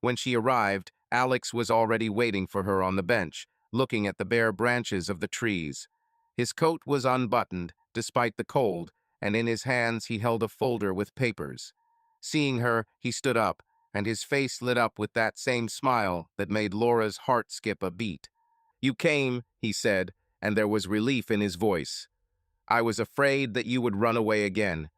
When she arrived, Alex was already waiting for her on the bench, looking at the bare branches of the trees. His coat was unbuttoned, despite the cold, and in his hands he held a folder with papers. Seeing her, he stood up, and his face lit up with that same smile that made Laura's heart skip a beat. "You came," he said, and there was relief in his voice. "I was afraid that you would run away again."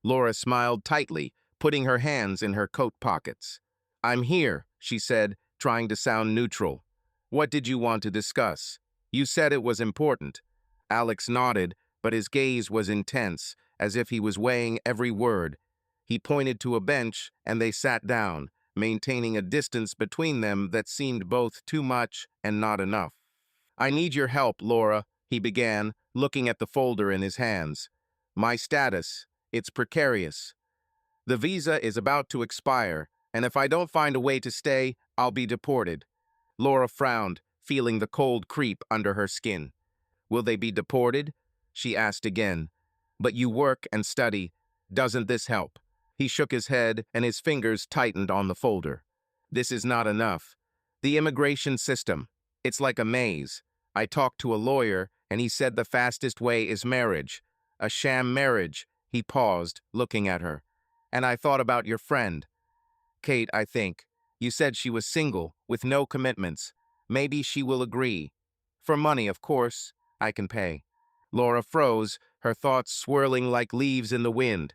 Laura smiled tightly, putting her hands in her coat pockets. "I'm here," she said, trying to sound neutral. "What did you want to discuss? You said it was important." Alex nodded, but his gaze was intense, as if he was weighing every word. He pointed to a bench, and they sat down, maintaining a distance between them that seemed both too much and not enough. "I need your help, Laura," he began, looking at the folder in his hands. "My status, it's precarious. The visa is about to expire, and if I don't find a way to stay, I'll be deported." Laura frowned, feeling the cold creep under her skin. "Will they be deported?" she asked again. "But you work and study. Doesn't this help?" He shook his head, and his fingers tightened on the folder. "This is not enough. The immigration system, it's like a maze. I talked to a lawyer, and he said the fastest way is marriage. A sham marriage." He paused, looking at her. "And I thought about your friend. Kate, I think. You said she was single, with no commitments. Maybe she will agree. For money, of course. I can pay." Laura froze, her thoughts swirling like leaves in the wind.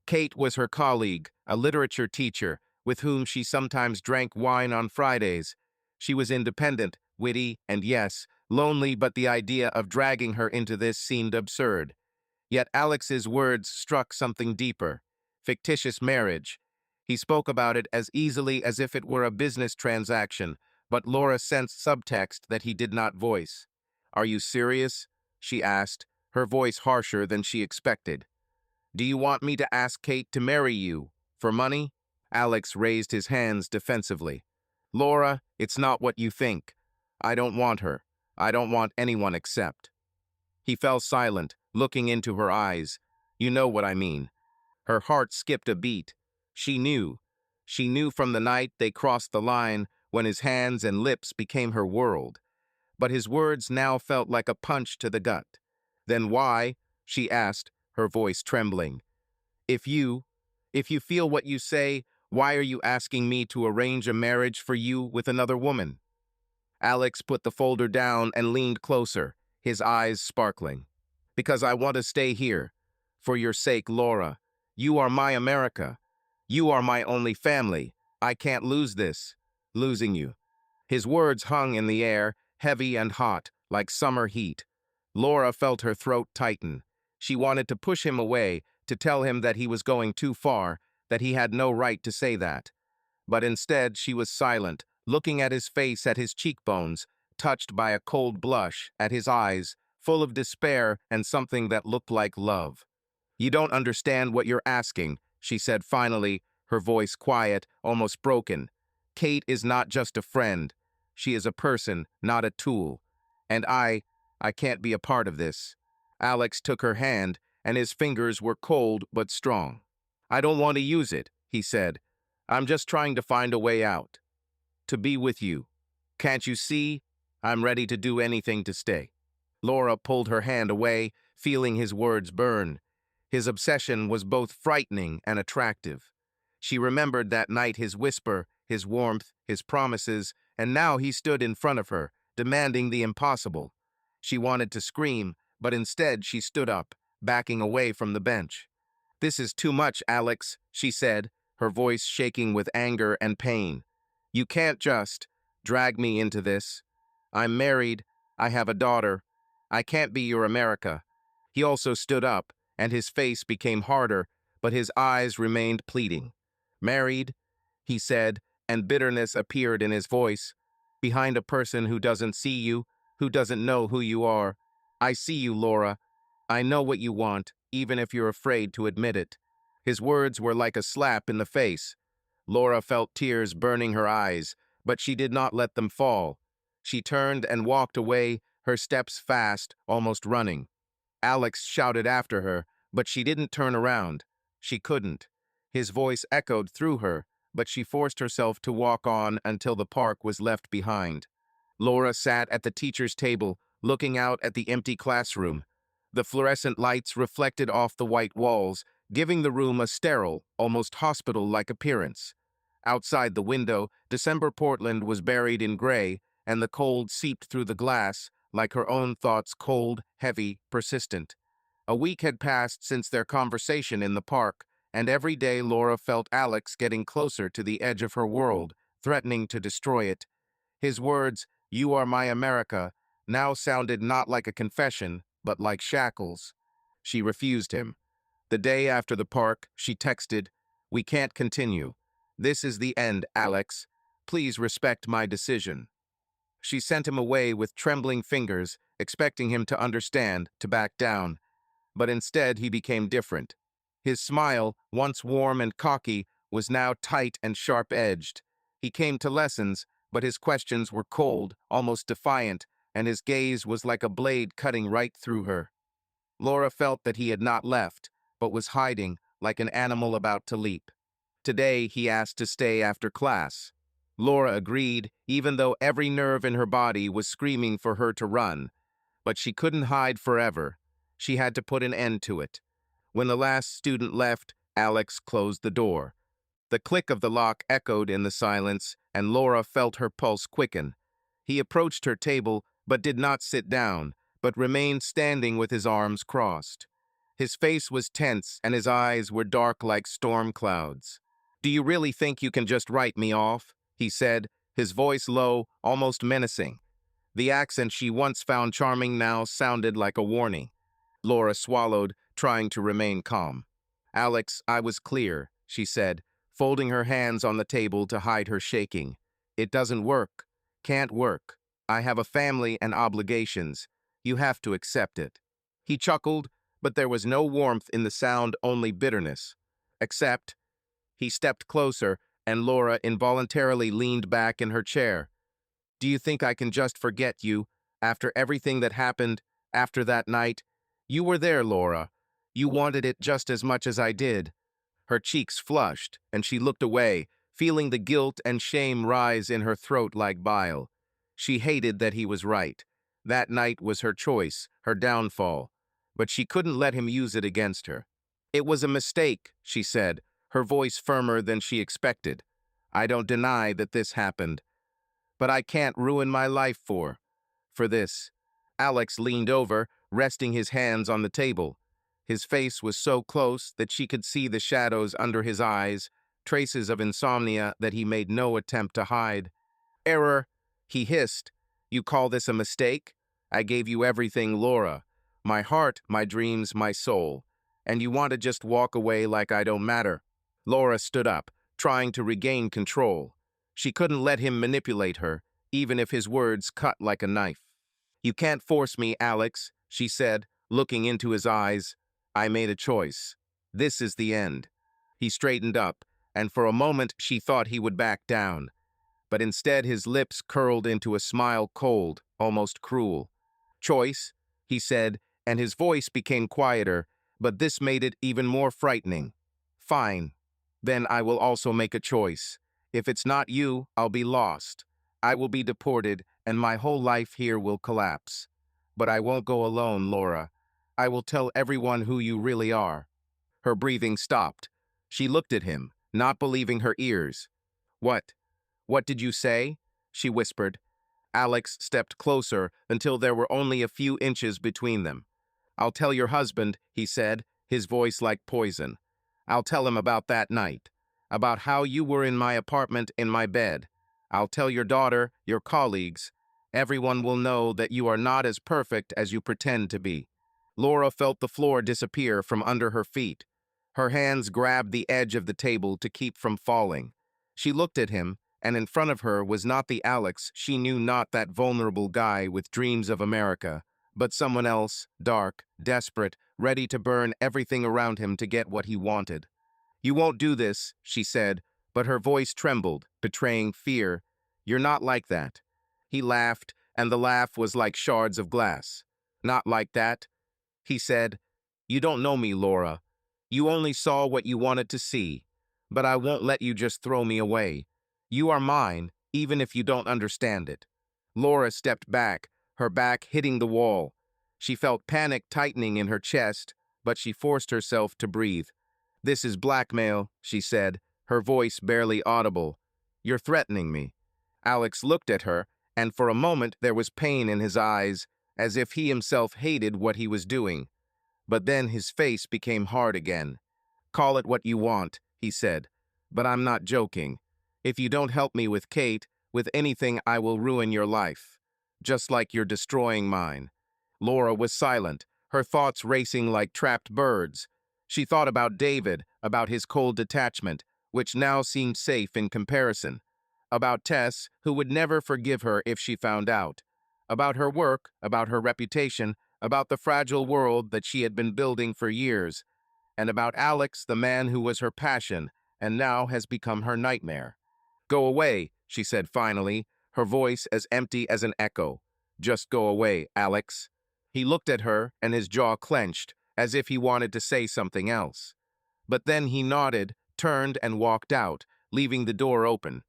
Kate was her colleague, a literature teacher, with whom she sometimes drank wine on Fridays. She was independent, witty, and yes, lonely, but the idea of dragging her into this seemed absurd. Yet Alex's words struck something deeper. Fictitious marriage. He spoke about it as easily as if it were a business transaction, but Laura sensed subtext that he did not voice. "Are you serious?" she asked, her voice harsher than she expected. "Do you want me to ask Kate to marry you? For money?" Alex raised his hands defensively. "Laura, it's not what you think. I don't want her. I don't want anyone except." He fell silent, looking into her eyes. "You know what I mean." Her heart skipped a beat. She knew. She knew from the night they crossed the line when his hands and lips became her world. But his words now felt like a punch to the gut. "Then why?" she asked, her voice trembling. If you feel what you say, why are you asking me to arrange a marriage for you with another woman?" Alex put the folder down and leaned closer, his eyes sparkling. "Because I want to stay here. For your sake, Laura. You are my America. You are my only family. I can't lose this. Losing you." His words hung in the air, heavy and hot, like summer heat. Laura felt her throat tighten. She wanted to push him away, to tell him that he was going too far, that he had no right to say that. But instead she was silent, looking at his face, at his cheekbones, touched by a cold blush, at his eyes, full of despair and something that looked like love. "You don't understand what you're asking," she said finally, her voice quiet, almost broken. "Kate is not just a friend. She is a person, not a tool. And I can't be a part of this." Alex took her hand, and his fingers were cold but strong. "I don't want to use it," he said. "I'm just trying to find a way out. To be with you. Can't you see? I'm ready to do anything to stay." Laura pulled her hand away, feeling his words burn. His obsession was both frightening and attractive. She remembered that night, his whisper, his warmth, his promises, and now he stood in front of her, demanding the impossible. She wanted to scream, but instead she stood up, backing away from the bench. "This is too much, Alex," she said, her voice shaking with anger and pain. "You can't just drag me into this. I'm married. I have a daughter. I can't be your America." He also stood up, and his face became harder, but his eyes remained pleading. "Married?" he said, and bitterness appeared in his voice. "Behind a person who doesn't see you, who doesn't know who you are. I see you, Laura. I know what you want, even if you're afraid to admit it." His words were like a slap in the face. Laura felt tears burning her eyes, but she did not let them fall. She turned and walked away, her steps fast, almost running. Alex shouted after her, But she didn't turn around. She couldn't. His voice echoed through her, but she forced herself to walk on until the park was left behind. Laura sat at the teacher's table, looking out at the empty classroom. The fluorescent lights reflected off the white walls, giving the room a sterile, almost hospital-like appearance. Outside the window, December Portland was buried in gray, and the cold seeped through the glass, like her own thoughts, cold, heavy, persistent. A week had passed since their conversation in the park, and every day Laura felt Alex getting closer to the edge of her world, threatening to destroy it. His words, "You are my America," now sounded not like a confession, but like shackles. She refused him. The day after the park, she texted, "We can't continue. This is the end, Alex. Please respect my decision." She sent him away with trembling fingers, expecting him to understand, to back down. But instead he became different. His smile, once warm and cocky, was now tight and sharp-edged. He came to lessons, but his questions were cold, almost defiant, and his gaze was like a blade cutting right through her. Laura felt that he had not left, but was hiding, like an animal about to leap. Today he asked to stay after class. Laura agreed, even though every nerve in her body was screaming for her to run. But she couldn't hide forever. She had to put an end to it. When the last student left, Alex closed the door. The click of the lock echoed in the silence, and Laura felt her pulse quicken. He approached her table, but did not sit down, but remained standing with his arms crossed. His face was tense, and his eyes were dark like storm clouds. "Do you really think you can just write me off?" he said, his voice low, almost menacing. The accent she once found charming now sounded like a warning. Laura swallowed, trying to remain calm. "Alex, I was clear," she said, folding her hands on the table to hide her shaking. "It doesn't work. Can't work. I have a family and obligations. You have to accept it." He chuckled, but there was no warmth in the sound, only bitterness. "Accept?" He stepped closer, and Laura involuntarily leaned back in her chair. "Do you think I can just forget you, after everything that happened, after that night? You were there, Laura. You wanted it just as much as I did." Her cheeks flushed, and she looked away, feeling the guilt and shame rise in her throat like bile. She hated that he was right. That night was her choice, her downfall. But she couldn't let him use it against her. "It was a mistake," she said, her voice firmer than she expected. "I don't deny that this happened. But I can't ruin my life for this." Alex leaned over, resting his hands on the table. His face was so close that she could see the shadows under his eyes, traces of insomnia that he made no attempt to hide. "Error," he hissed. "You call this a mistake? I gave you everything, Laura. My heart, my dreams, my soul. And you want to just walk away like I don't matter." Laura stood up, trying to regain control. She couldn't let him manipulate her, even if his words cut like a knife. "You can't force me, Alex," she said, looking into his eyes. "I made a choice. This is the end." He straightened up, and for a moment she thought he would back down. But instead his lips curled into a smile cold, almost cruel. "Choice," he said, and his voice became quieter, but this made it even more frightening. "Fine. Then I will also make a choice. If it's not you, I'll be lost. I will be deported, and my whole life here will collapse. But I won't go alone, Laura. I will tell everyone who you really are." Her breathing stopped. She looked at him, not believing her ears. "What? What did you say?" she whispered. Alex stepped closer until there were only a few inches between them. "I'll tell your husband," he said, his voice like poison. "I'll tell him about that night, about how you were in my apartment in my bed. I'll tell your daughter, your colleagues. Everyone will know that you are not as perfect as you pretend to be." Laura felt the floor disappear from under her feet. Her hands grabbed the edge of the table to keep from falling. She looked at him, and in front of her was not the Alex she knew, not that vulnerable guy with dreams of America, but someone else, dark, desperate, ready to burn everything around him to get what he wanted. "You won't do this," she said, but her voice trembled, betraying fear. "You're not like that." He laughed, and the laugh was like shards of glass. "Not like that," he said. You don't know me, Laura. You only saw what you wanted to see. But I won't let you just throw me away. You are mine, even if you don't understand it. Laura stepped back, her back hitting the wall. She felt panic tightening in her chest, but she forced herself to breathe. "This is blackmail," she said, her voice barely audible. "You're threatening me." Alex looked at her, and for a moment there was pain in his eyes, as if he himself hated what he was doing. But then his face became hard again. "Call it what you want," he said, "but I'm not joking. If you don't help me with Kate, with anything, I will ruin your life. Just like you're destroying mine." Laura was silent, her thoughts racing like trapped birds. She thought about David, about his cold detachment, which now seemed safe in comparison. About Tess, who would never forgive her if she found out. About her work, about her reputation, about the fragile world that she had been building for years. And about Alex, the man who was her passion, and now has become her nightmare. "Go away," she said finally, her voice as empty as an echo. "Just go away, Alex." He looked at her, and his jaw clenched, as if he wanted to say something else. But then he nodded, turned, and walked out, leaving the door open.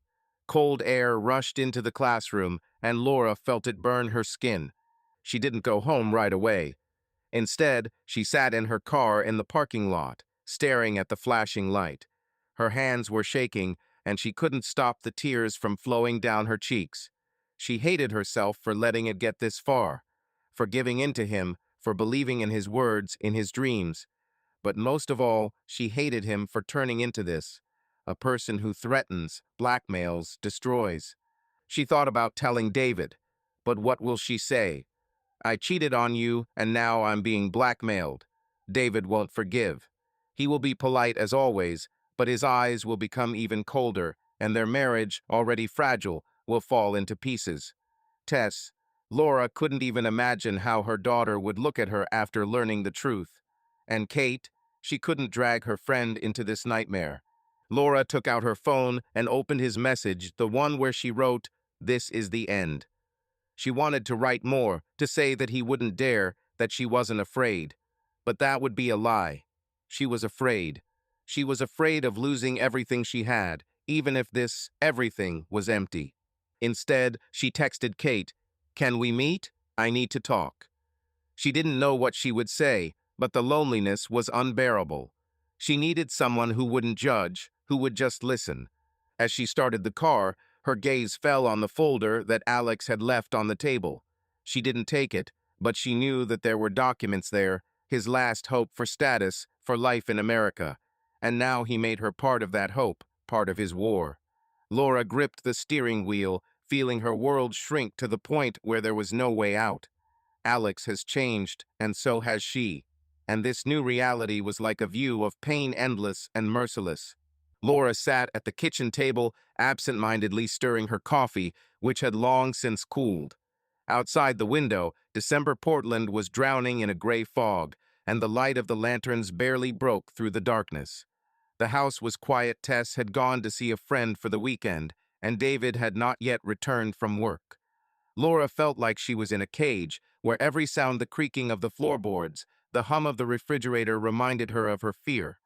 Cold air rushed into the classroom, and Laura felt it burn her skin. She didn't go home right away. Instead, she sat in her car in the parking lot, staring at the flashing light. Her hands were shaking, and she couldn't stop the tears from flowing down her cheeks. She hated herself for letting it get this far, for giving in to him, for believing in his words, in his dreams. But most of all, she hated him for turning into this, a person who threatens, blackmails, destroys. She thought about telling David, but what will she say? "I cheated on you, and now I'm being blackmailed." David won't forgive. He will be polite as always, but his eyes will become even colder, and their marriage, already fragile, will fall into pieces. Tess, Laura couldn't even imagine how her daughter would look at her after learning the truth. And Kate, she couldn't drag her friend into this nightmare. Laura took out her phone and opened his message, the one where she wrote, "This is the end." She wanted to write more, to say that he wouldn't dare, that she wasn't afraid. But that would be a lie. She was afraid. She was afraid of losing everything she had, even if this everything was empty. Instead, she texted Kate, "Can we meet? I need to talk." She didn't know what she would say, but the loneliness was unbearable. She needed someone who wouldn't judge, who would just listen. As she started the car, her gaze fell on the folder that Alex had left on the table. She didn't take it, but she knew that there were documents there, his last hope for status, for life in America. And now he made her part of that hope, part of his war. Laura gripped the steering wheel, feeling her world shrink to the point where there was no way out. Alex has changed, and so has she. And this new reality was like a view of pain endless and merciless. Laura sat at the kitchen table, absent-mindedly stirring her coffee, which had long since cooled. Outside the window, December Portland was drowning in a gray fog, and the light of the lanterns barely broke through the darkness. The house was quiet. Tess had gone to see a friend for the weekend, and David had not yet returned from work. Laura felt like she was in a cage, where every sound, the creaking of the floorboards, the hum of the refrigerator, reminded her of her fear.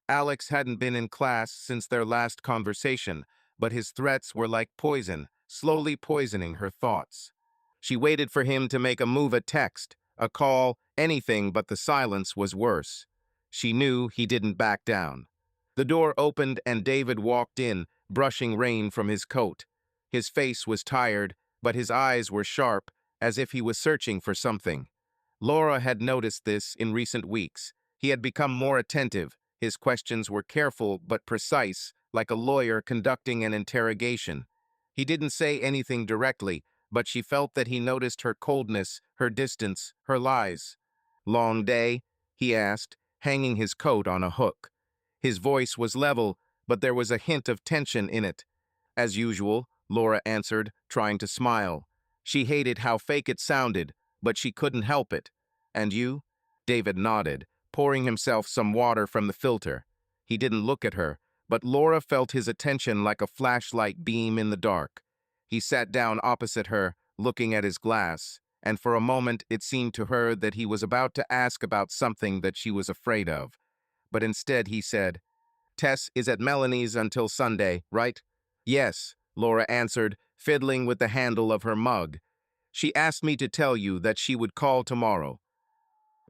Alex hadn't been in class since their last conversation, but his threats were like poison, slowly poisoning her thoughts. She waited for him to make a move, a text, a call, anything, but the silence was worse. She knew he didn't back down. The door opened and David walked in, brushing rain from his coat. His face was tired, but his eyes were sharp, as if he was searching for something. Laura had noticed this in recent weeks. He had become more attentive. His questions were careful but precise, like a lawyer conducting an interrogation. He didn't say anything directly, but she felt that he noticed her coldness, her distance, her lies. "Long day?" he asked, hanging his coat on a hook. His voice was level, but there was a hint of tension in it. "As usual," Laura answered, trying to smile. She hated how fake it sounded, but she couldn't help it. "And you?" David nodded, pouring himself some water from the filter. He didn't look at her, but Laura felt his attention like a flashlight beam in the dark. He sat down opposite her, looking at his glass. and for a moment it seemed to her that he was about to ask about something that she was afraid of. But instead he said, "Tess is at Melanie's until Sunday, right?" "Yes," Laura answered, fiddling with the handle of her mug. "She asked me to tell you that she would call tomorrow."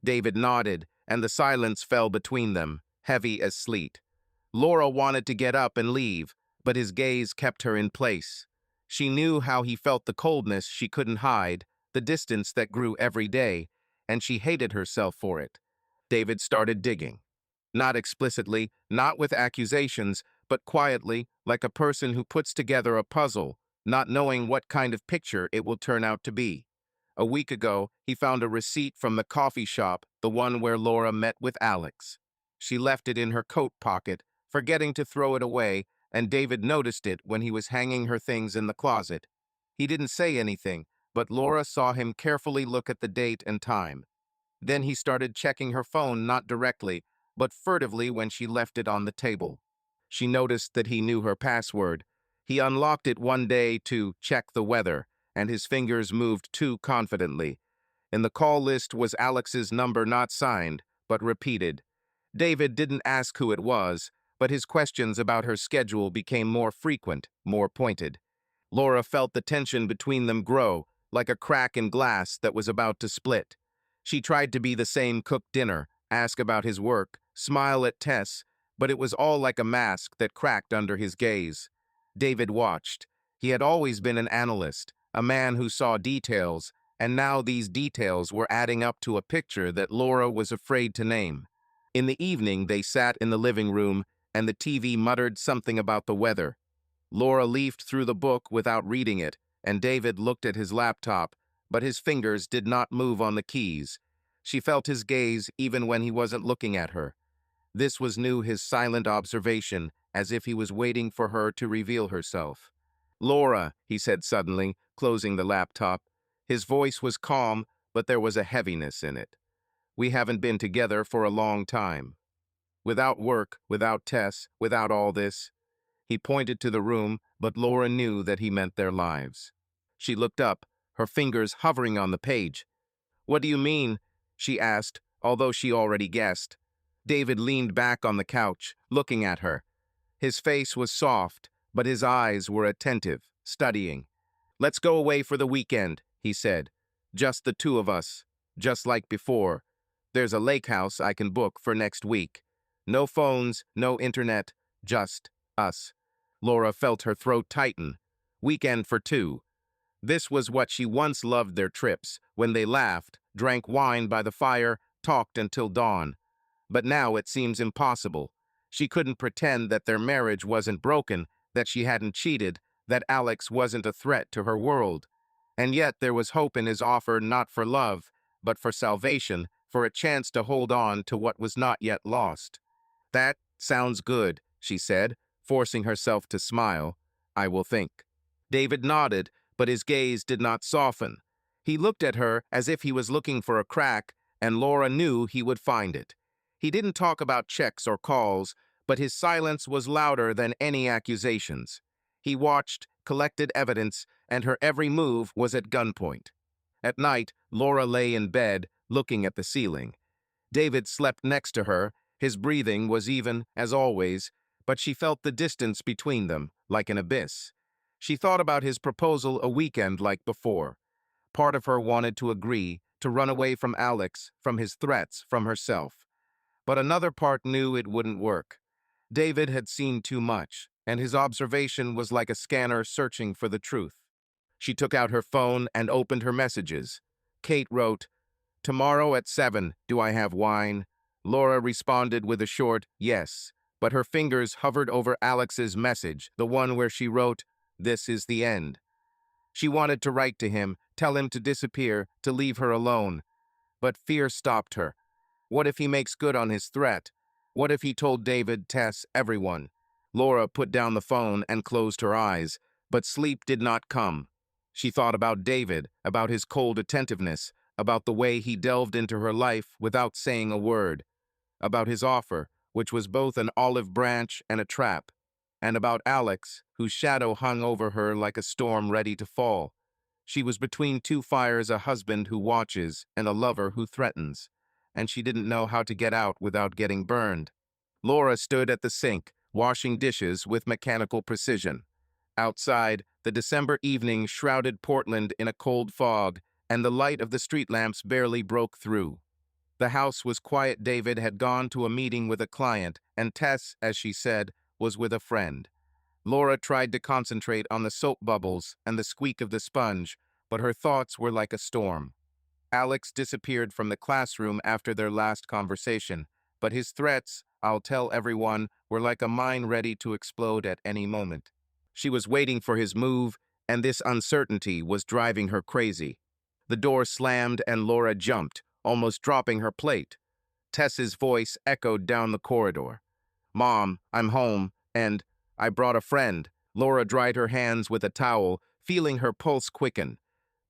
David nodded, and the silence fell between them, heavy as sleet. Laura wanted to get up and leave, but his gaze kept her in place. She knew how he felt the coldness she couldn't hide, the distance that grew every day, and she hated herself for it. David started digging. Not explicitly, not with accusations, but quietly, like a person who puts together a puzzle, not knowing what kind of picture it will turn out to be. A week ago, he found a receipt from the coffee shop, the one where Laura met with Alex. She left it in her coat pocket, forgetting to throw it away, and David noticed it when he was hanging her things in the closet. He didn't say anything, but Laura saw him carefully look at the date and time. Then he started checking her phone not directly, but furtively when she left it on the table. She noticed that he knew her password. He unlocked it one day to check the weather, and his fingers moved too confidently. In the call list was Alex's number not signed, but repeated. David didn't ask who it was, but his questions about her schedule became more frequent, more pointed. Laura felt the tension between them grow, like a crack in glass that was about to split. She tried to be the same, cook dinner, ask about his work, smile at Tess, but it was all like a mask that cracked under his gaze. David watched. He had always been an analyst, a man who saw details, and now these details were adding up to a picture that Laura was afraid to name. In the evening, they sat in the living room, and the TV muttered something about the weather. Laura leafed through the book without reading it, and David looked at his laptop, but his fingers did not move on the keys. She felt his gaze even when he wasn't looking at her. This was new, his silent observation, as if he was waiting for her to reveal herself. "Laura," he said suddenly, closing the laptop. His voice was calm, but there was a heaviness in it. "We haven't been together for a long time. Without work, without Tess, without all this." He pointed to the room, but Laura knew that he meant their lives. She looked up, her fingers hovering on the page. "What do you mean?" she asked, although she already guessed. David leaned back on the couch, looking at her. His face was soft, but his eyes were attentive, studying. "Let's go away for the weekend," he said. "Just the two of us, just like before. There's a lake house I can book for next week. No phones, no internet, just us." Laura felt her throat tighten. Weekend for two. This was what she once loved their trips, when they laughed, drank wine by the fire, talked until dawn. But now it seems impossible. She couldn't pretend that their marriage wasn't broken, that she hadn't cheated, that Alex wasn't a threat to her world. And yet there was hope in his offer, not for love, but for salvation, for a chance to hold on to what was not yet lost. "That sounds good," she said, forcing herself to smile. "I will think." David nodded, but his gaze did not soften. He looked at her as if he was looking for a crack, and Laura knew he would find it. He didn't talk about checks or calls, but his silence was louder than any accusations. He watched, collected evidence, and her every move was at gunpoint. At night, Laura lay in bed, looking at the ceiling. David slept next to her. His breathing was even, as always, but she felt the distance between them, like an abyss. She thought about his proposal a weekend like before. Part of her wanted to agree, to run away from Alex, from his threats, from herself. But another part knew it wouldn't work. David had seen too much, and his observation was like a scanner searching for the truth. She took out her phone and opened her messages. Kate wrote, "Tomorrow at 7, do I have wine?" Laura responded with a short yes, but her fingers hovered over Alex's message, the one where she wrote, "This is the end." She wanted to write to him, tell him to disappear, to leave her alone. But fear stopped her. What if he makes good on his threat? What if he told David, Tess, everyone? Laura put down the phone and closed her eyes, but sleep did not come. She thought about David, about his cold attentiveness, about the way he delved into her life without saying a word, about his offer, which was both an olive branch and a trap, and about Alex, whose shadow hung over her like a storm ready to fall. She was between two fires, a husband who watches and a lover who threatens, and she didn't know how to get out without getting burned. Laura stood at the sink, washing dishes with mechanical precision. Outside, the December evening shrouded Portland in a cold fog, and the light of the street lamps barely broke through. The house was quiet. David had gone to a meeting with a client, and Tess, as she said, was with a friend. Laura tried to concentrate on the soap bubbles and the squeak of the sponge, but her thoughts were like a storm. Alex disappeared from the classroom after their last conversation, but his threats, "I'll tell everyone," were like a mine ready to explode at any moment. She was waiting for his move, and this uncertainty was driving her crazy. The door slammed and Laura jumped, almost dropping her plate. Tess's voice echoed down the corridor. "Mom, I'm home, and I brought a friend." Laura dried her hands with a towel, feeling her pulse quicken.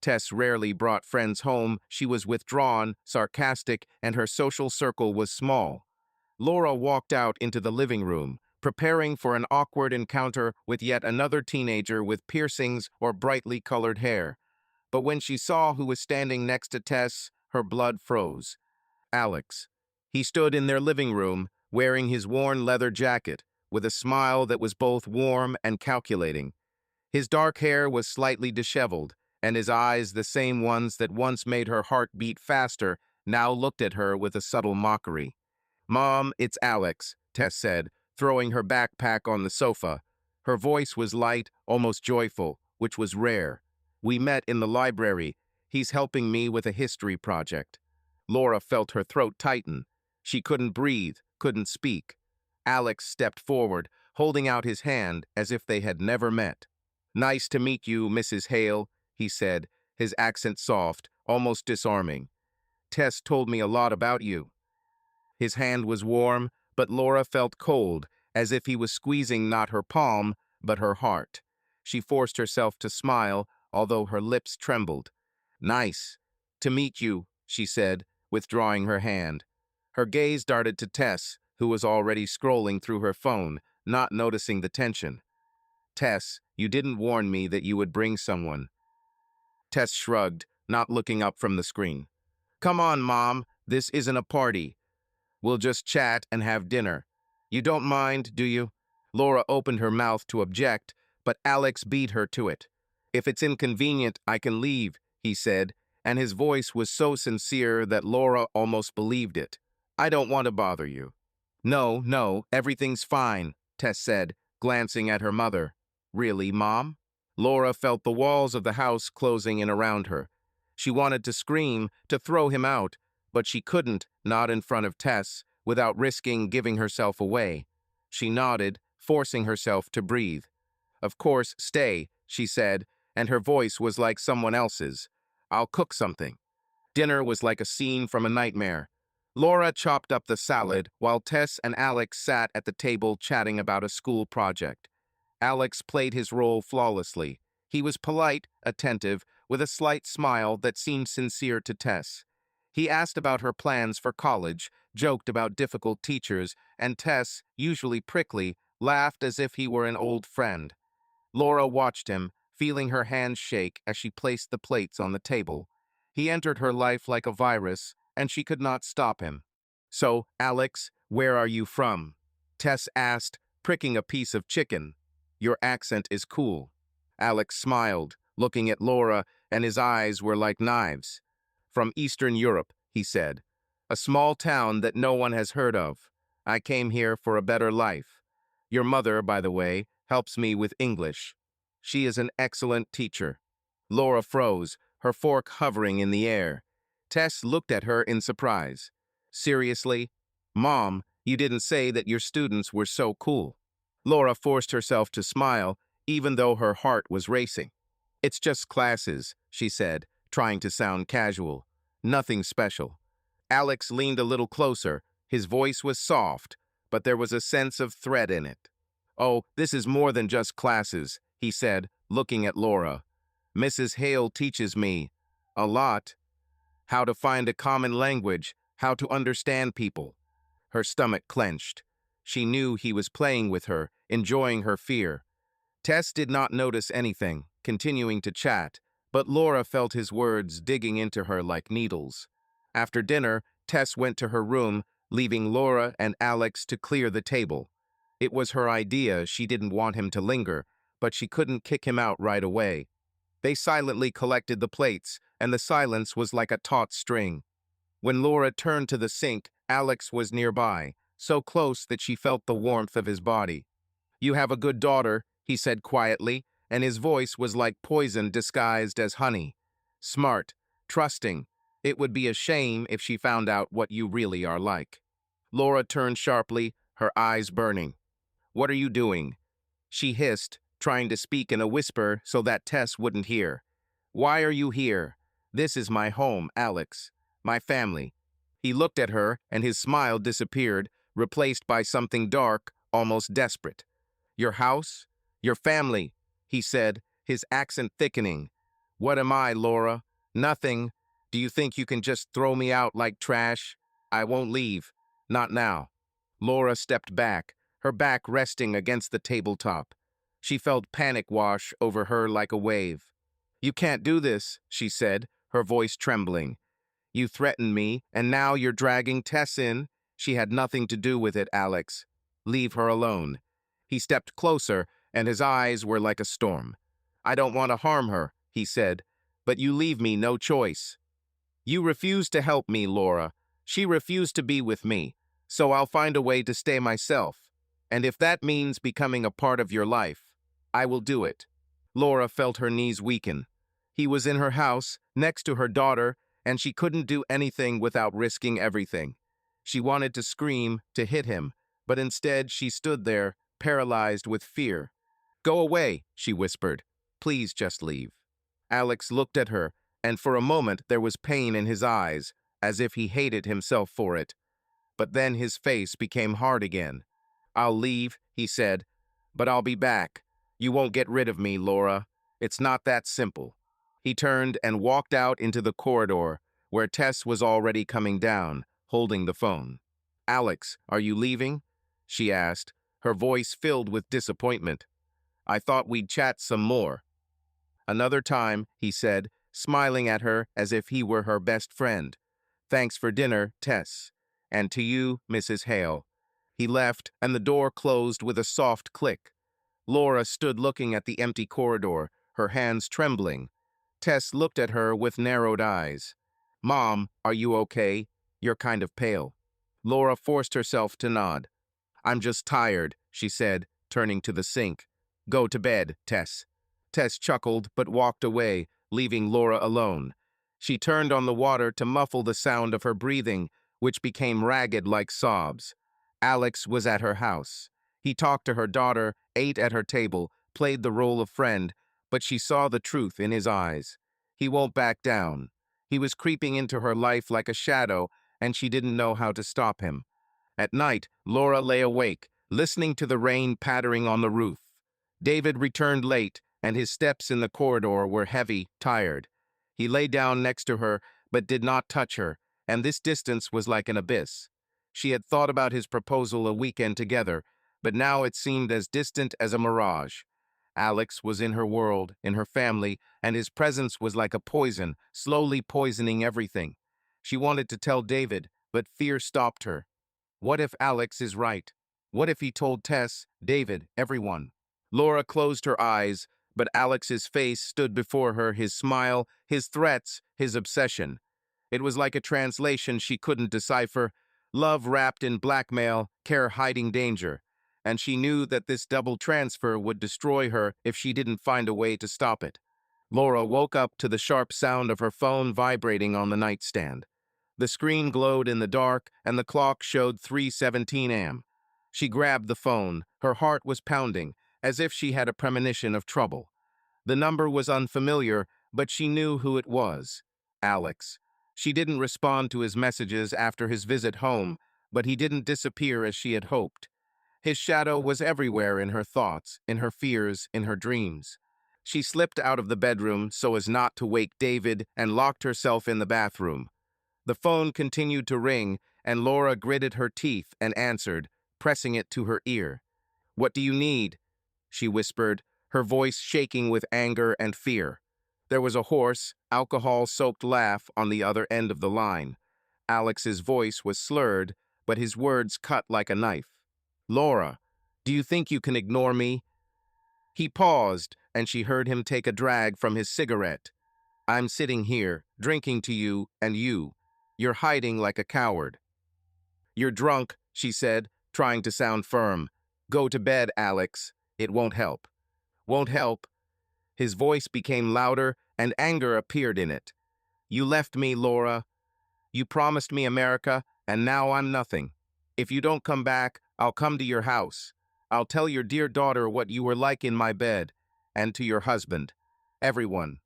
Tess rarely brought friends home. She was withdrawn, sarcastic, and her social circle was small. Laura walked out into the living room, preparing for an awkward encounter with yet another teenager with piercings or brightly colored hair. But when she saw who was standing next to Tess, her blood froze. Alex. He stood in their living room, wearing his worn leather jacket, with a smile that was both warm and calculating. His dark hair was slightly disheveled, and his eyes, the same ones that once made her heart beat faster, now looked at her with a subtle mockery. "Mom, it's Alex," Tess said, throwing her backpack on the sofa. Her voice was light, almost joyful, which was rare. "We met in the library. He's helping me with a history project." Laura felt her throat tighten. She couldn't breathe, couldn't speak. Alex stepped forward, holding out his hand as if they had never met. "Nice to meet you, Mrs. Hale," he said, his accent soft, almost disarming. "Tess told me a lot about you." His hand was warm, but Laura felt cold, as if he was squeezing not her palm, but her heart. She forced herself to smile, although her lips trembled. "Nice to meet you," she said, withdrawing her hand. Her gaze darted to Tess, who was already scrolling through her phone, not noticing the tension. "Tess, you didn't warn me that you would bring someone." Tess shrugged, not looking up from the screen. "Come on, Mom, this isn't a party. We'll just chat and have dinner. You don't mind, do you?" Laura opened her mouth to object, but Alex beat her to it. "If it's inconvenient, I can leave," he said, and his voice was so sincere that Laura almost believed it. "I don't want to bother you." No, everything's fine," Tess said, glancing at her mother. "Really, Mom?" Laura felt the walls of the house closing in around her. She wanted to scream, to throw him out, but she couldn't, not in front of Tess, without risking giving herself away. She nodded, forcing herself to breathe. "Of course, stay," she said, and her voice was like someone else's. "I'll cook something." Dinner was like a scene from a nightmare. Laura chopped up the salad, while Tess and Alex sat at the table chatting about a school project. Alex played his role flawlessly. He was polite, attentive, with a slight smile that seemed sincere to Tess. He asked about her plans for college, joked about difficult teachers, and Tess, usually prickly, laughed as if he were an old friend. Laura watched him, feeling her hands shake as she placed the plates on the table. He entered her life like a virus, and she could not stop him. "So, Alex, where are you from?" Tess asked, pricking a piece of chicken. "Your accent is cool." Alex smiled, looking at Laura, and his eyes were like knives. "From Eastern Europe," he said. "A small town that no one has heard of. I came here for a better life. Your mother, by the way, helps me with English. She is an excellent teacher." Laura froze, her fork hovering in the air. Tess looked at her in surprise. "Seriously? Mom, you didn't say that your students were so cool." Laura forced herself to smile, even though her heart was racing. "It's just classes," she said, trying to sound casual. "Nothing special." Alex leaned a little closer. His voice was soft, but there was a sense of threat in it. "Oh, this is more than just classes," he said, looking at Laura. "Mrs. Hale teaches me a lot. How to find a common language, how to understand people." Her stomach clenched. She knew he was playing with her, enjoying her fear. Tess did not notice anything, continuing to chat, But Laura felt his words digging into her like needles. After dinner, Tess went to her room, leaving Laura and Alex to clear the table. It was her idea, she didn't want him to linger, but she couldn't kick him out right away. They silently collected the plates, and the silence was like a taut string. When Laura turned to the sink, Alex was nearby, so close that she felt the warmth of his body. "You have a good daughter," he said quietly, and his voice was like poison disguised as honey. "Smart, trusting. It would be a shame if she found out what you really are like." Laura turned sharply, her eyes burning. "What are you doing?" she hissed, trying to speak in a whisper so that Tess wouldn't hear. "Why are you here? This is my home, Alex. My family." He looked at her, and his smile disappeared, replaced by something dark, almost desperate. "Your house? Your family," he said, his accent thickening. "What am I, Laura? Nothing. Do you think you can just throw me out like trash? I won't leave. Not now." Laura stepped back, her back resting against the tabletop. She felt panic wash over her like a wave. "You can't do this," she said, her voice trembling. "You threatened me, and now you're dragging Tess in." "She had nothing to do with it, Alex. Leave her alone." He stepped closer, and his eyes were like a storm. "I don't want to harm her," he said, "but you leave me no choice. You refused to help me, Laura. She refused to be with me, so I'll find a way to stay myself. And if that means becoming a part of your life, I will do it." Laura felt her knees weaken. He was in her house, next to her daughter, and she couldn't do anything without risking everything. She wanted to scream, to hit him, but instead she stood there, paralyzed with fear. "Go away," she whispered. "Please just leave." Alex looked at her, and for a moment there was pain in his eyes, as if he hated himself for it. But then his face became hard again. "I'll leave," he said, "but I'll be back. You won't get rid of me, Laura. It's not that simple." He turned and walked out into the corridor, where Tess was already coming down, holding the phone. "Alex, are you leaving?" she asked, her voice filled with disappointment. "I thought we'd chat some more." "Another time," he said, smiling at her as if he were her best friend. "Thanks for dinner, Tess. And to you, Mrs. Hale." He left, and the door closed with a soft click. Laura stood looking at the empty corridor, her hands trembling. Tess looked at her with narrowed eyes. "Mom, are you okay? You're kind of pale." Laura forced herself to nod. "I'm just tired," she said, turning to the sink. "Go to bed, Tess." Tess chuckled but walked away, leaving Laura alone. She turned on the water to muffle the sound of her breathing, which became ragged like sobs. Alex was at her house. He talked to her daughter, ate at her table, played the role of friend, but she saw the truth in his eyes. He won't back down. He was creeping into her life like a shadow, and she didn't know how to stop him. At night, Laura lay awake, listening to the rain pattering on the roof. David returned late, and his steps in the corridor were heavy, tired. He lay down next to her, but did not touch her, and this distance was like an abyss. She had thought about his proposal a weekend together, but now it seemed as distant as a mirage. Alex was in her world, in her family, and his presence was like a poison, slowly poisoning everything. She wanted to tell David, but fear stopped her. What if Alex is right? What if he told Tess, David, everyone? Laura closed her eyes, but Alex's face stood before her, his smile, his threats, his obsession. It was like a translation she couldn't decipher, love wrapped in blackmail, care hiding danger. And she knew that this double transfer would destroy her if she didn't find a way to stop it. Laura woke up to the sharp sound of her phone vibrating on the nightstand. The screen glowed in the dark, and the clock showed 3:17 a.m. She grabbed the phone. Her heart was pounding, as if she had a premonition of trouble. The number was unfamiliar, but she knew who it was. Alex. She didn't respond to his messages after his visit home, but he didn't disappear as she had hoped. His shadow was everywhere in her thoughts, in her fears, in her dreams. She slipped out of the bedroom so as not to wake David and locked herself in the bathroom. The phone continued to ring, and Laura gritted her teeth and answered, pressing it to her ear. "What do you need?" she whispered, her voice shaking with anger and fear. There was a hoarse, alcohol-soaked laugh on the other end of the line. Alex's voice was slurred, but his words cut like a knife. "Laura, do you think you can ignore me?" He paused, and she heard him take a drag from his cigarette. "I'm sitting here, drinking to you, and you. You're hiding like a coward." "You're drunk," she said, trying to sound firm. "Go to bed, Alex. It won't help." "Won't help?" His voice became louder, and anger appeared in it. "You left me, Laura. You promised me America, and now I'm nothing. If you don't come back, I'll come to your house. I'll tell your dear daughter what you were like in my bed, and to your husband. Everyone."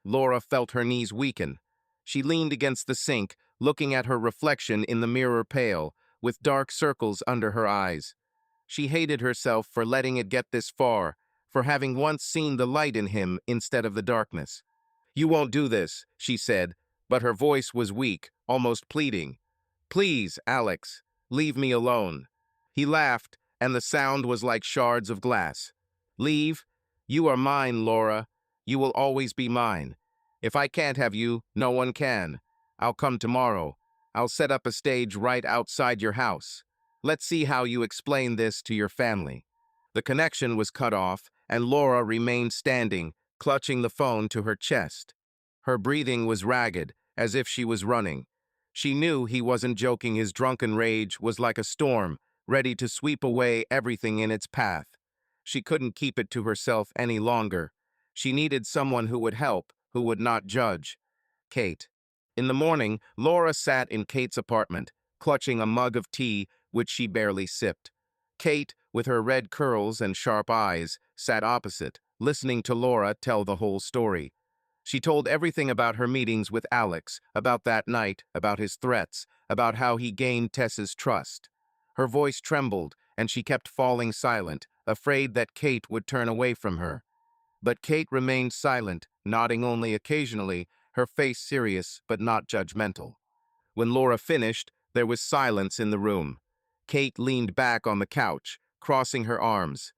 Laura felt her knees weaken. She leaned against the sink, looking at her reflection in the mirror pale, with dark circles under her eyes. She hated herself for letting it get this far, for having once seen the light in him instead of the darkness. "You won't do this," she said, but her voice was weak, almost pleading. "Please, Alex, leave me alone." He laughed, and the sound was like shards of glass. "Leave? You are mine, Laura. You will always be mine. If I can't have you, no one can. I'll come tomorrow. I'll set up a stage right outside your house. Let's see how you explain this to your family." The connection was cut off, and Laura remained standing, clutching the phone to her chest. Her breathing was ragged, as if she was running. She knew he wasn't joking. His drunken rage was like a storm, ready to sweep away everything in its path. She couldn't keep it to herself any longer. She needed someone who would help, who would not judge. Kate. In the morning, Laura sat in Kate's apartment, clutching a mug of tea which she barely sipped. Kate, with her red curls and sharp eyes, sat opposite, listening to Laura tell the whole story. She told everything about her meetings with Alex, about that night, about his threats, about how he gained Tess's trust. Her voice trembled, and she kept falling silent, afraid that Kate would turn away from her. But Kate remained silent, nodding only occasionally, her face serious but not judgmental. When Laura finished, there was silence in the room. Kate leaned back on the couch, crossing her arms.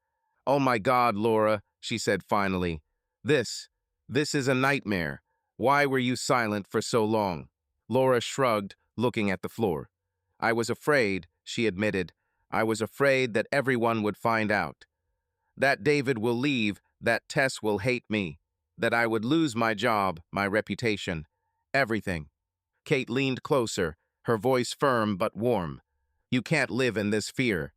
"Oh my God, Laura," she said finally. This is a nightmare. Why were you silent for so long?" Laura shrugged, looking at the floor. "I was afraid," she admitted. "I was afraid that everyone would find out. That David will leave, that Tess will hate me, that I would lose my job, my reputation, everything." Kate leaned closer, her voice firm but warm. "You can't live in this fear.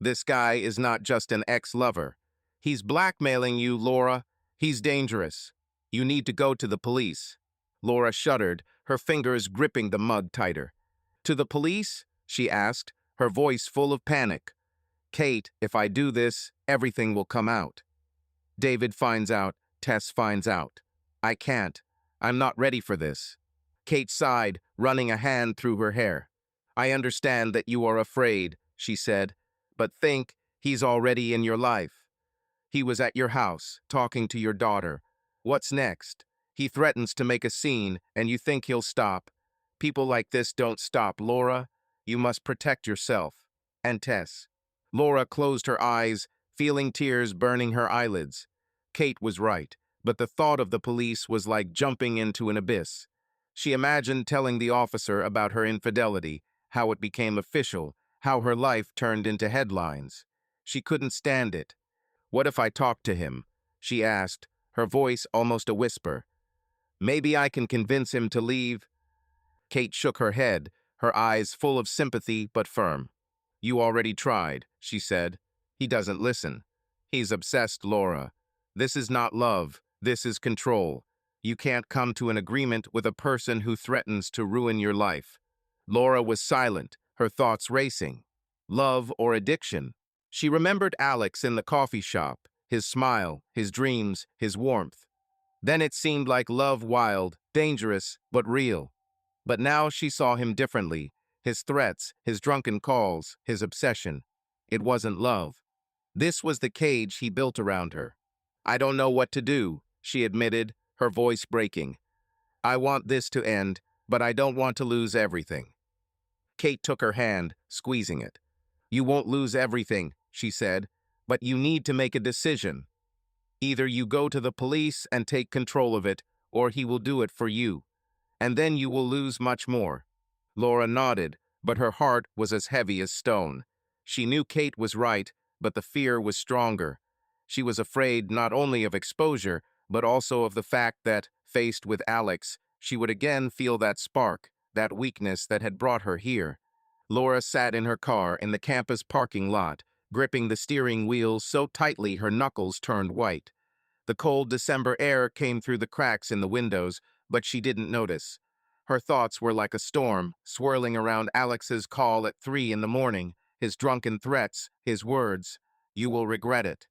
This guy is not just an ex-lover. He's blackmailing you, Laura. He's dangerous. You need to go to the police." Laura shuddered, her fingers gripping the mug tighter. "To the police?" she asked, her voice full of panic. "Kate, if I do this, everything will come out. David finds out, Tess finds out. I can't. I'm not ready for this." Kate sighed, running a hand through her hair. "I understand that you are afraid," she said, "but think, he's already in your life. He was at your house, talking to your daughter. What's next? He threatens to make a scene, and you think he'll stop. People like this don't stop, Laura. You must protect yourself. And Tess." Laura closed her eyes, feeling tears burning her eyelids. Kate was right, but the thought of the police was like jumping into an abyss. She imagined telling the officer about her infidelity, how it became official, how her life turned into headlines. She couldn't stand it. "What if I talk to him?" she asked, her voice almost a whisper. "Maybe I can convince him to leave." Kate shook her head, her eyes full of sympathy but firm. "You already tried," she said. "He doesn't listen. He's obsessed, Laura. This is not love. This is control. You can't come to an agreement with a person who threatens to ruin your life." Laura was silent, her thoughts racing. Love or addiction? She remembered Alex in the coffee shop, his smile, his dreams, his warmth. Then it seemed like love, wild, dangerous, but real. But now she saw him differently. His threats, his drunken calls, his obsession. It wasn't love. This was the cage he built around her. "I don't know what to do," she admitted, her voice breaking. "I want this to end, but I don't want to lose everything." Kate took her hand, squeezing it. "You won't lose everything," she said, "but you need to make a decision. Either you go to the police and take control of it, or he will do it for you. And then you will lose much more." Laura nodded, but her heart was as heavy as stone. She knew Kate was right, but the fear was stronger. She was afraid not only of exposure, but also of the fact that, faced with Alex, she would again feel that spark, that weakness that had brought her here. Laura sat in her car in the campus parking lot, gripping the steering wheel so tightly her knuckles turned white. The cold December air came through the cracks in the windows, but she didn't notice. Her thoughts were like a storm, swirling around Alex's call at 3 in the morning, his drunken threats, his words, "You will regret it."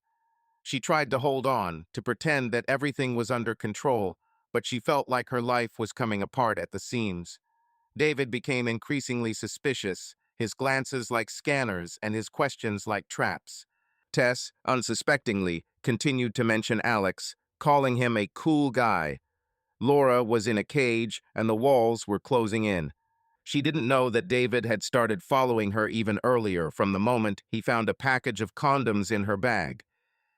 She tried to hold on, to pretend that everything was under control, but she felt like her life was coming apart at the seams. David became increasingly suspicious, his glances like scanners and his questions like traps. Tess, unsuspectingly, continued to mention Alex, calling him a cool guy. Laura was in a cage and the walls were closing in. She didn't know that David had started following her even earlier, from the moment he found a package of condoms in her bag.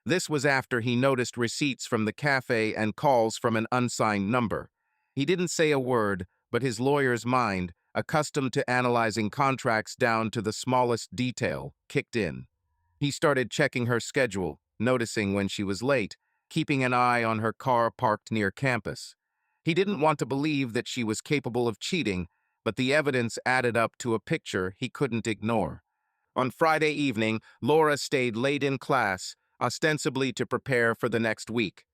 This was after he noticed receipts from the cafe and calls from an unsigned number. He didn't say a word, but his lawyer's mind, accustomed to analyzing contracts down to the smallest detail, kicked in. He started checking her schedule, noticing when she was late, keeping an eye on her car parked near campus. He didn't want to believe that she was capable of cheating, but the evidence added up to a picture he couldn't ignore. On Friday evening, Laura stayed late in class, ostensibly to prepare for the next week.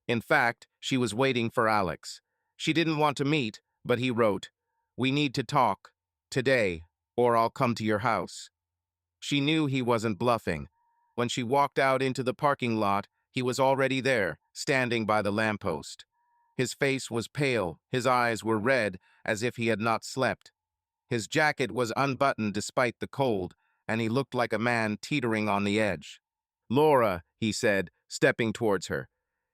In fact, she was waiting for Alex. She didn't want to meet, but he wrote, "We need to talk, today, or I'll come to your house." She knew he wasn't bluffing. When she walked out into the parking lot, he was already there, standing by the lamppost. His face was pale, his eyes were red, as if he had not slept. His jacket was unbuttoned despite the cold, and he looked like a man teetering on the edge. "Laura," he said, stepping towards her.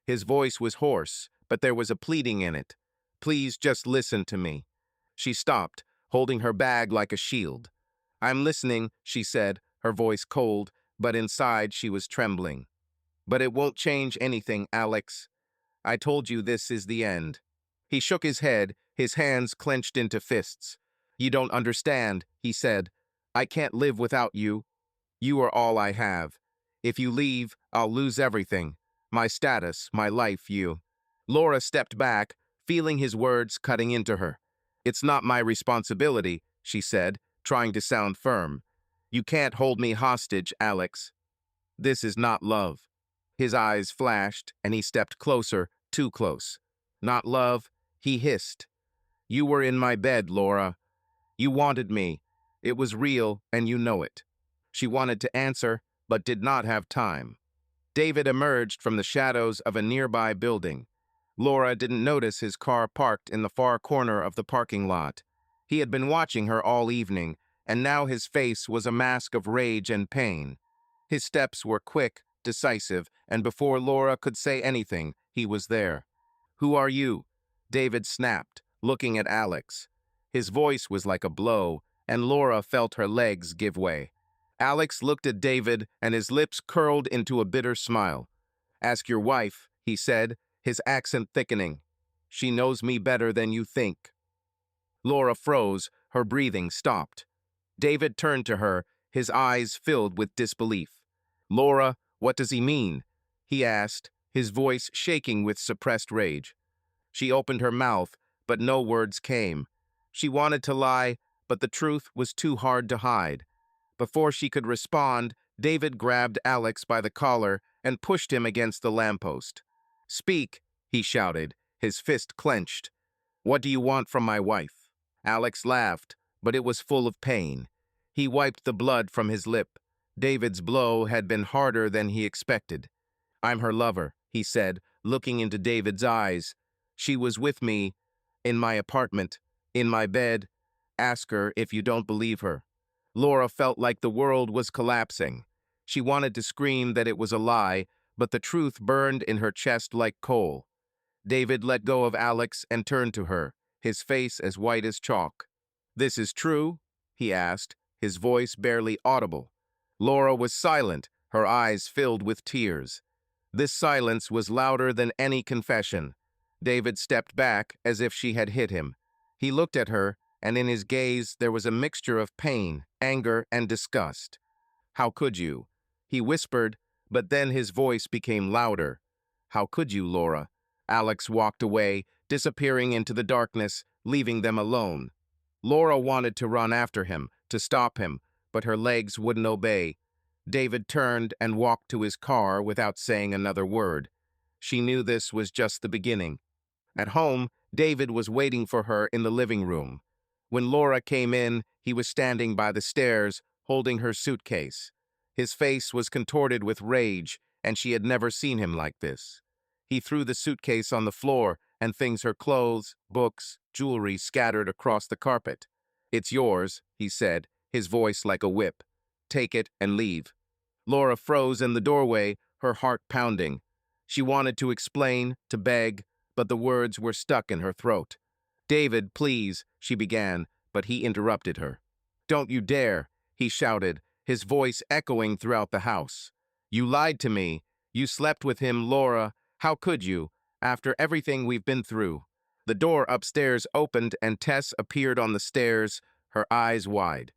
His voice was hoarse, but there was a pleading in it. "Please just listen to me." She stopped, holding her bag like a shield. "I'm listening," she said, her voice cold, but inside she was trembling. "But it won't change anything, Alex. I told you this is the end." He shook his head, his hands clenched into fists. "You don't understand," he said. "I can't live without you. You are all I have. If you leave, I'll lose everything. My status, my life, you." Laura stepped back, feeling his words cutting into her. "It's not my responsibility," she said, trying to sound firm. "You can't hold me hostage, Alex. This is not love." His eyes flashed, and he stepped closer, too close. "Not love," he hissed. "You were in my bed, Laura. You wanted me. It was real, and you know it." She wanted to answer, but did not have time. David emerged from the shadows of a nearby building. Laura didn't notice his car parked in the far corner of the parking lot. He had been watching her all evening, and now his face was a mask of rage and pain. His steps were quick, decisive, and before Laura could say anything, he was there. "Who are you?" David snapped, looking at Alex. His voice was like a blow, and Laura felt her legs give way. Alex looked at David, and his lips curled into a bitter smile. "Ask your wife," he said, his accent thickening. "She knows me better than you think." Laura froze, her breathing stopped. David turned to her, his eyes filled with disbelief. "Laura, what does he mean?" he asked, his voice shaking with suppressed rage. She opened her mouth, but no words came. She wanted to lie, but the truth was too hard to hide. Before she could respond, David grabbed Alex by the collar and pushed him against the lamppost. "Speak," he shouted, his fist clenched. "What do you want from my wife?" Alex laughed, but it was full of pain. He wiped the blood from his lip. David's blow had been harder than he expected. "I'm her lover," he said, looking into David's eyes. "She was with me, in my apartment, in my bed. Ask her if you don't believe her." Laura felt like the world was collapsing. She wanted to scream that it was a lie, but the truth burned in her chest like coal. David let go of Alex and turned to her, his face as white as chalk. "This is true?" he asked, his voice barely audible. Laura was silent, her eyes filled with tears. This silence was louder than any confession. David stepped back as if she had hit him. He looked at her, and in his gaze there was a mixture of pain, anger, and disgust. "How could you?" he whispered, but then his voice became louder. "How could you, Laura?" Alex walked away, disappearing into the darkness, leaving them alone. Laura wanted to run after him, to stop him, but her legs wouldn't obey. David turned and walked to his car without saying another word. She knew this was just the beginning. At home, David was waiting for her in the living room. When Laura came in, he was standing by the stairs, holding her suitcase. His face was contorted with rage, and she had never seen him like this. He threw the suitcase on the floor, and things her clothes, books, jewelry scattered across the carpet. "It's yours," he said, his voice like a whip. "Take it and leave." Laura froze in the doorway, her heart pounding. She wanted to explain, to beg, but the words were stuck in her throat. "David, please," she began, but he interrupted her. "Don't you dare," he shouted, his voice echoing throughout the house. "You lied to me. You slept with him, Laura. How could you, after everything we've been through?" The door upstairs opened and Tess appeared on the stairs, her eyes wide.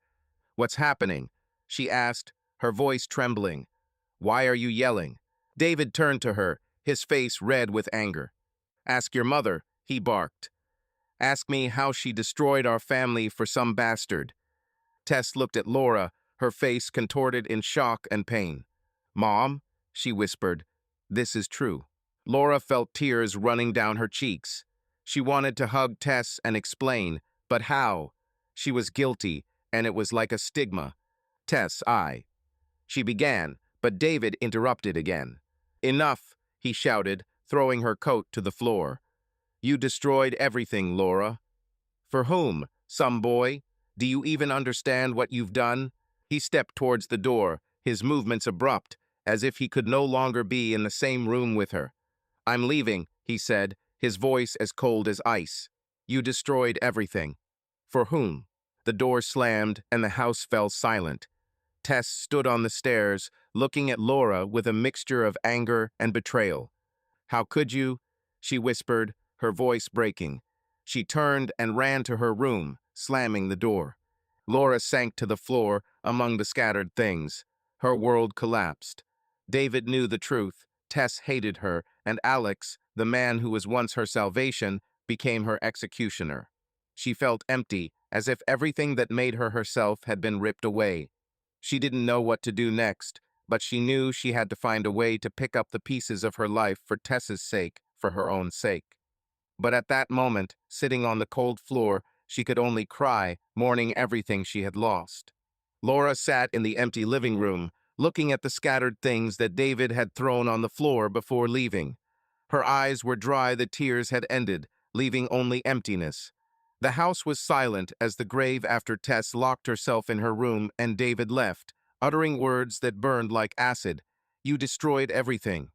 "What's happening?" she asked, her voice trembling. "Why are you yelling?" David turned to her, his face red with anger. "Ask your mother," he barked. "Ask me how she destroyed our family for some bastard." Tess looked at Laura, her face contorted in shock and pain. "Mom," she whispered, "this is true." Laura felt tears running down her cheeks. She wanted to hug Tess and explain, but how? She was guilty, and it was like a stigma. "Tess, she began, but David interrupted again. "Enough," he shouted, throwing her coat to the floor. "You destroyed everything, Laura." "For whom? Some boy? Do you even understand what you've done?" He stepped towards the door, his movements abrupt, as if he could no longer be in the same room with her. "I'm leaving," he said, his voice as cold as ice. "You destroyed everything." "For whom?" The door slammed, and the house fell silent. Tess stood on the stairs, looking at Laura with a mixture of anger and betrayal. "How could you?" she whispered, her voice breaking. She turned and ran to her room, slamming the door. Laura sank to the floor among the scattered things. Her world collapsed. David knew the truth. Tess hated her, and Alex, the man who was once her salvation, became her executioner. She felt empty, as if everything that made her herself had been ripped away. She didn't know what to do next, but she knew she had to find a way to pick up the pieces of her life for Tess's sake, for her own sake. But at that moment, sitting on the cold floor, she could only cry, mourning everything she had lost. Laura sat in the empty living room, looking at the scattered things that David had thrown on the floor before leaving. Her eyes were dry, the tears had ended, leaving only emptiness. The house was silent as the grave after Tess locked herself in her room and David left, uttering words that burned like acid. "You destroyed everything."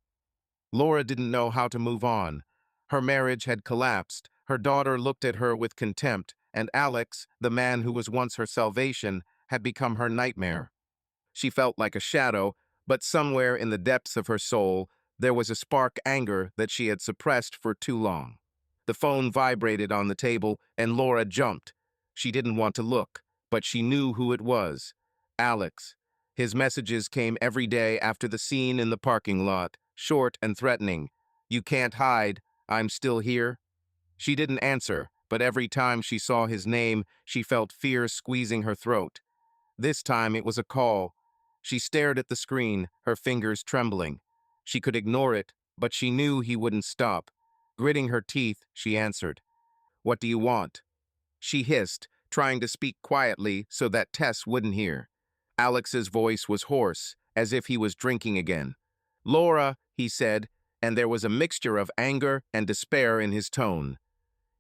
Laura didn't know how to move on. Her marriage had collapsed, her daughter looked at her with contempt, and Alex, the man who was once her salvation, had become her nightmare. She felt like a shadow, but somewhere in the depths of her soul, there was a spark anger that she had suppressed for too long. The phone vibrated on the table, and Laura jumped. She didn't want to look, but she knew who it was. Alex. His messages came every day after the scene in the parking lot, short and threatening. "You can't hide. I'm still here." She didn't answer, but every time she saw his name, she felt fear squeezing her throat. This time it was a call. She stared at the screen, her fingers trembling. She could ignore it, but she knew he wouldn't stop. Gritting her teeth, she answered. "What do you want?" She hissed, trying to speak quietly so that Tess wouldn't hear. Alex's voice was hoarse, as if he was drinking again. "Laura," he said, and there was a mixture of anger and despair in his tone.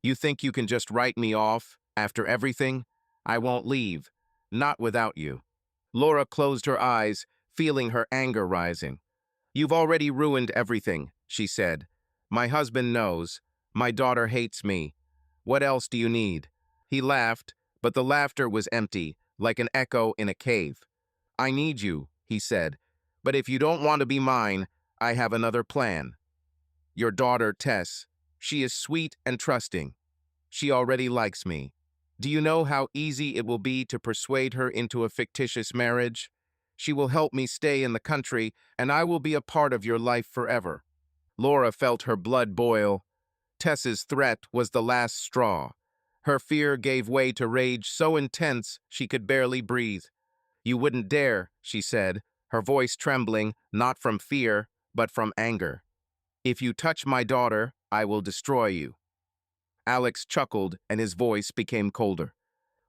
"You think you can just write me off, after everything? I won't leave. Not without you." Laura closed her eyes, feeling her anger rising. "You've already ruined everything," she said. "My husband knows. My daughter hates me. What else do you need?" He laughed, but the laughter was empty, like an echo in a cave. "I need you," he said. "But if you don't want to be mine, I have another plan." "Your daughter, Tess." She is sweet and trusting. She already likes me. Do you know how easy it will be to persuade her into a fictitious marriage? She will help me stay in the country, and I will be a part of your life forever." Laura felt her blood boil. Tess's threat was the last straw. Her fear gave way to rage so intense she could barely breathe. "You wouldn't dare," she said, her voice trembling, not from fear, but from anger. "If you touch my daughter, I will destroy you." Alex chuckled, and his voice became colder.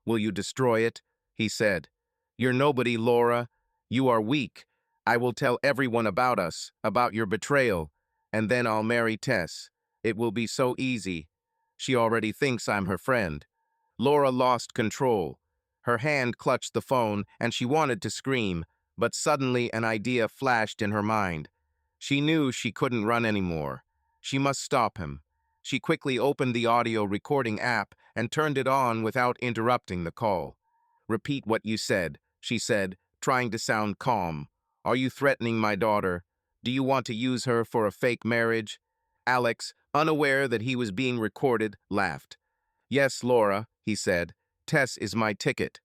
"Will you destroy it?" he said. "You're nobody, Laura. You are weak. I will tell everyone about us, about your betrayal, and then I'll marry Tess. It will be so easy. She already thinks I'm her friend." Laura lost control. Her hand clutched the phone, and she wanted to scream, but suddenly an idea flashed in her mind. She knew she couldn't run anymore. She must stop him. She quickly opened the audio recording app and turned it on without interrupting the call. "Repeat what you said," she said, trying to sound calm. "Are you threatening my daughter? Do you want to use her for a fake marriage?" Alex, unaware that he was being recorded, laughed. "Yes, Laura," he said. "Tess is my ticket.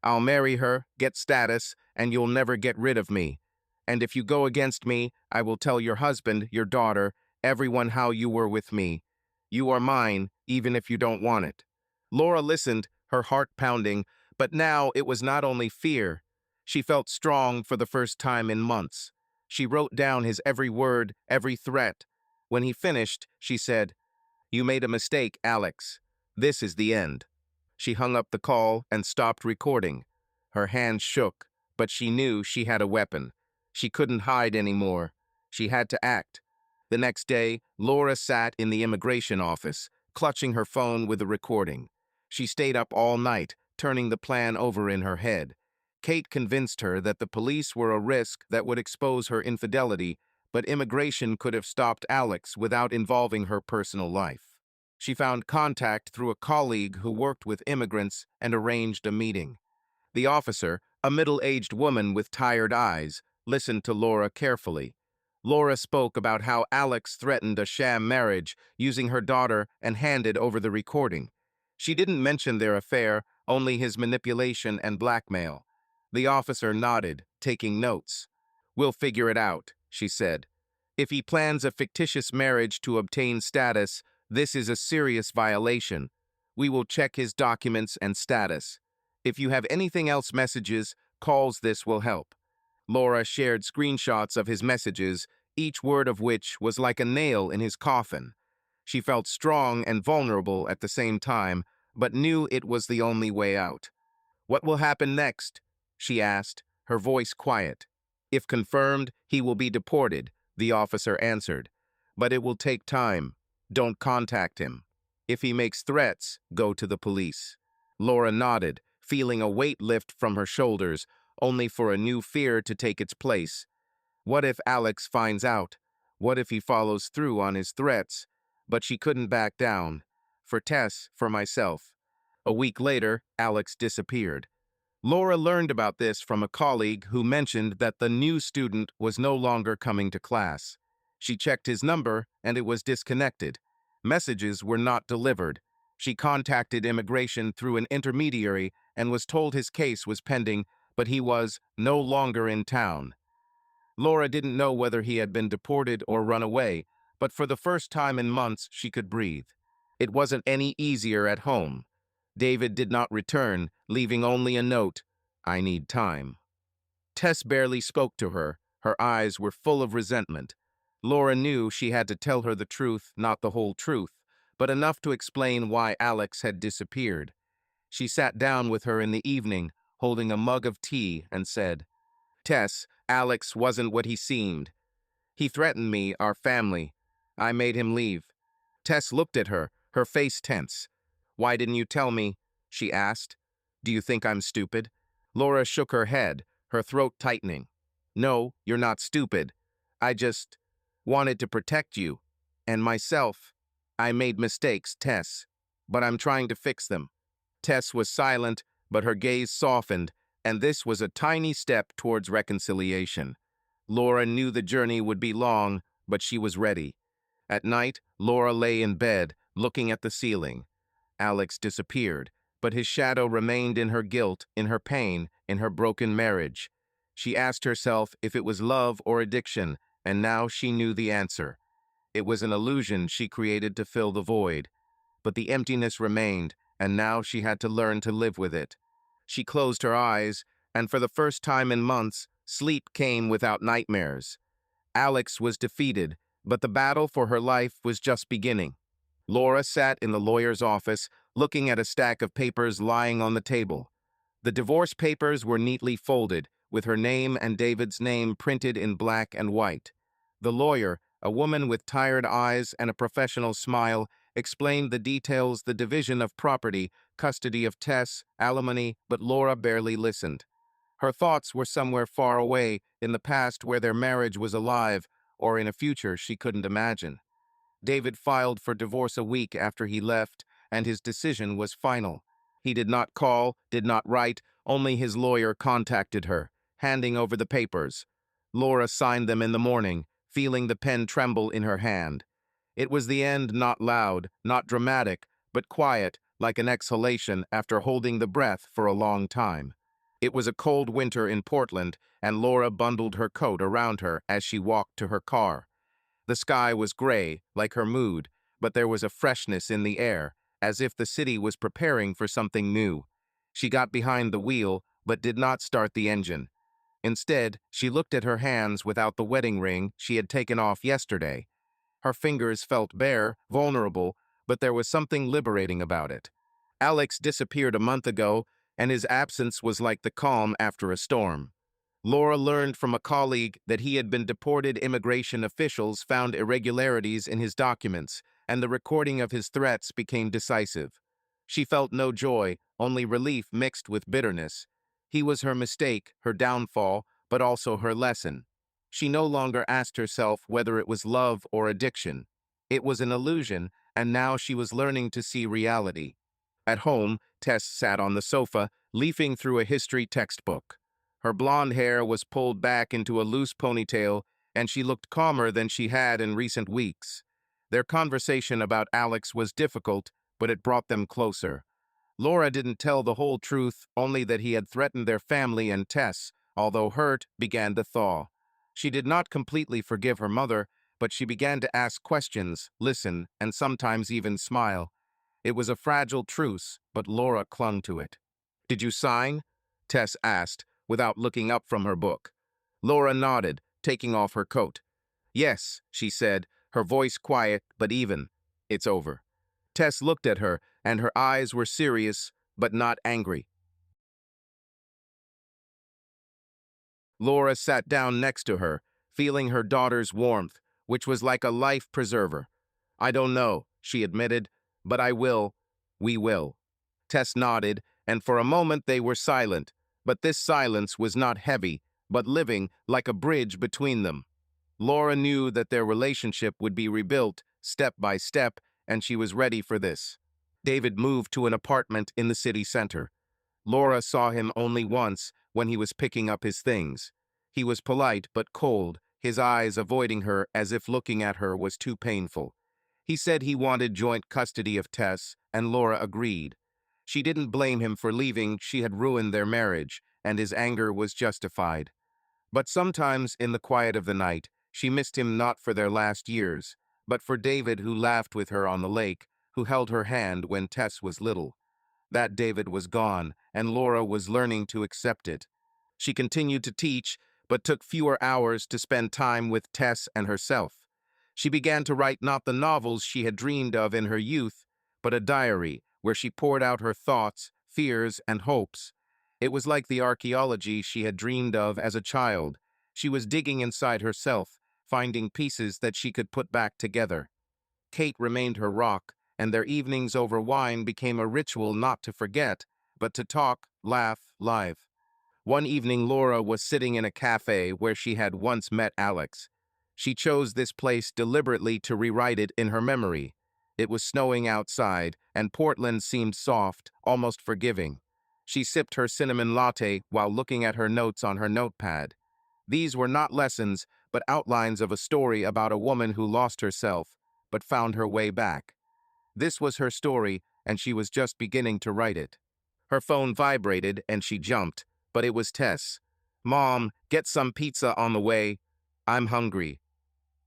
I'll marry her, get status, and you'll never get rid of me. And if you go against me, I will tell your husband, your daughter, everyone how you were with me. You are mine, even if you don't want it." Laura listened, her heart pounding, but now it was not only fear. She felt strong for the first time in months. She wrote down his every word, every threat. When he finished, she said, "You made a mistake, Alex. This is the end." She hung up the call and stopped recording. Her hands shook, but she knew she had a weapon. She couldn't hide anymore. She had to act. The next day, Laura sat in the immigration office, clutching her phone with the recording. She stayed up all night, turning the plan over in her head. Kate convinced her that the police were a risk that would expose her infidelity, but immigration could have stopped Alex without involving her personal life. She found contact through a colleague who worked with immigrants and arranged a meeting. The officer, a middle-aged woman with tired eyes, listened to Laura carefully. Laura spoke about how Alex threatened a sham marriage using her daughter and handed over the recording. She didn't mention their affair, only his manipulation and blackmail. The officer nodded, taking notes. "We'll figure it out," she said. "If he plans a fictitious marriage to obtain status, this is a serious violation. We will check his documents and status. If you have anything else messages, calls, this will help." Laura shared screenshots of his messages, each word of which was like a nail in his coffin. She felt strong and vulnerable at the same time, but knew it was the only way out. "What will happen next?" she asked, her voice quiet. "If confirmed, he will be deported," the officer answered. "But it will take time. Don't contact him. If he makes threats, go to the police." Laura nodded, feeling a weight lift from her shoulders, only for a new fear to take its place. What if Alex finds out? What if he follows through on his threats? But she couldn't back down. For Tess, for myself. A week later, Alex disappeared. Laura learned about this from a colleague who mentioned that the new student was no longer coming to class. She checked his number, and it was disconnected. Messages were not delivered. She contacted immigration through an intermediary and was told his case was pending, but he was no longer in town. Laura didn't know whether he had been deported or run away, but for the first time in months she could breathe. It wasn't any easier at home. David did not return, leaving only a note, "I need time." Tess barely spoke to her. Her eyes were full of resentment. Laura knew she had to tell her the truth, not the whole truth, but enough to explain why Alex had disappeared. She sat down with her in the evening, holding a mug of tea, and said, "Tess, Alex wasn't what he seemed. He threatened me, our family. I made him leave." Tess looked at her, her face tense. "Why didn't you tell me?" she asked. "Do you think I'm stupid?" Laura shook her head, her throat tightening. "No, you're not stupid. I just wanted to protect you. And myself. I made mistakes, Tess. But I'm trying to fix them." Tess was silent, but her gaze softened, and this was a tiny step towards reconciliation. Laura knew the journey would be long, but she was ready. At night, Laura lay in bed, looking at the ceiling. Alex disappeared, but his shadow remained in her guilt, in her pain, in her broken marriage. She asked herself if it was love or addiction, and now she knew the answer. It was an illusion she created to fill the void. But the emptiness remained, and now she had to learn to live with it. She closed her eyes, and for the first time in months, sleep came without nightmares. Alex was defeated, but the battle for her life was just beginning. Laura sat in the lawyer's office, looking at a stack of papers lying on the table. The divorce papers were neatly folded, with her name and David's name printed in black and white. The lawyer, a woman with tired eyes and a professional smile, explained the details: the division of property, custody of Tess, alimony, but Laura barely listened. Her thoughts were somewhere far away, in the past where their marriage was alive, or in a future she couldn't imagine. David filed for divorce a week after he left, and his decision was final. He did not call, did not write, only his lawyer contacted her, handing over the papers. Laura signed them in the morning, feeling the pen tremble in her hand. It was the end, not loud, not dramatic, but quiet, like an exhalation after holding the breath for a long time. It was a cold winter in Portland, and Laura bundled her coat around her as she walked to her car. The sky was gray, like her mood, but there was a freshness in the air, as if the city was preparing for something new. She got behind the wheel, but did not start the engine. Instead, she looked at her hands without the wedding ring she had taken off yesterday. Her fingers felt bare, vulnerable, but there was something liberating about it. Alex disappeared a month ago, and his absence was like the calm after a storm. Laura learned from a colleague that he had been deported. Immigration officials found irregularities in his documents, and the recording of his threats became decisive. She felt no joy, only relief mixed with bitterness. He was her mistake, her downfall, but also her lesson. She no longer asked herself whether it was love or addiction. It was an illusion, and now she was learning to see reality. At home, Tess sat on the sofa, leafing through a history textbook. Her blonde hair was pulled back into a loose ponytail, and she looked calmer than she had in recent weeks. Their conversation about Alex was difficult, but it brought them closer. Laura didn't tell the whole truth, only that he had threatened their family and Tess, although hurt began to thaw. She did not completely forgive her mother, but she began to ask questions, listen, and sometimes even smile. It was a fragile truce, but Laura clung to it. "Did you sign?" Tess asked, without looking up from her book. Laura nodded, taking off her coat. "Yes," she said, her voice quiet but even. "It's over." Tess looked at her, and her eyes were serious, but not angry. Laura sat down next to her, feeling her daughter's warmth, which was like a life preserver. "I don't know," she admitted, "but I will. We will." Tess nodded, and for a moment they were silent, but this silence was not heavy, but living, like a bridge between them. Laura knew that their relationship would be rebuilt, step by step, and she was ready for this. David moved to an apartment in the city center. Laura saw him only once, when he was picking up his things. He was polite but cold, his eyes avoiding her as if looking at her was too painful. He said he wanted joint custody of Tess, and Laura agreed. She didn't blame him for leaving; she had ruined their marriage, and his anger was justified. But sometimes, in the quiet of the night, she missed him, not for their last years, but for David, who laughed with her on the lake, who held her hand when Tess was little. That David was gone, and Laura was learning to accept it. She continued to teach, but took fewer hours to spend time with Tess and herself. She began to write not the novels she had dreamed of in her youth, but a diary where she poured out her thoughts, fears, and hopes. It was like the archaeology she had dreamed of as a child. She was digging inside herself, finding pieces that she could put back together. Kate remained her rock, and their evenings over wine became a ritual, not to forget, but to talk, laugh, live. One evening, Laura was sitting in a cafe where she had once met Alex. She chose this place deliberately to rewrite it in her memory. It was snowing outside, and Portland seemed soft, almost forgiving. She sipped her cinnamon latte while looking at her notes on her notepad. These were not lessons, but outlines of a story about a woman who lost herself, but found her way back. This was her story, and she was just beginning to write it. Her phone vibrated, and she jumped, but it was Tess. "Mom, get some pizza on the way. I'm hungry."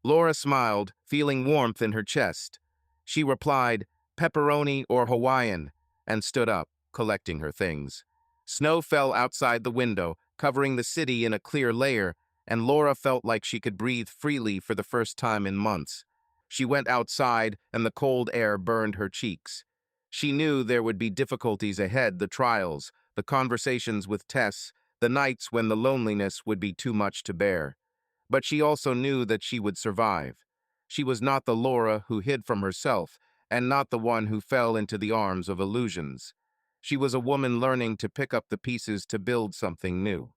Laura smiled, feeling warmth in her chest. She replied, "Pepperoni or Hawaiian," and stood up, collecting her things. Snow fell outside the window, covering the city in a clear layer, and Laura felt like she could breathe freely for the first time in months. She went outside, and the cold air burned her cheeks. She knew there would be difficulties ahead, the trials, the conversations with Tess, the nights when the loneliness would be too much to bear. But she also knew that she would survive. She was not the Laura who hid from herself, and not the one who fell into the arms of illusions. She was a woman learning to pick up the pieces to build something new.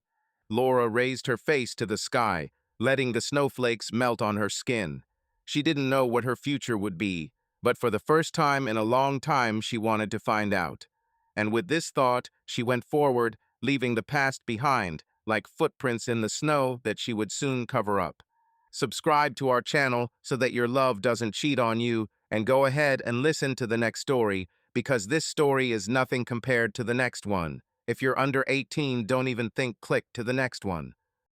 Laura raised her face to the sky, letting the snowflakes melt on her skin. She didn't know what her future would be, but for the first time in a long time she wanted to find out. And with this thought, she went forward, leaving the past behind, like footprints in the snow that she would soon cover up. Subscribe to our channel so that your love doesn't cheat on you, and go ahead and listen to the next story, because this story is nothing compared to the next one. If you're under 18, don't even think click to the next one.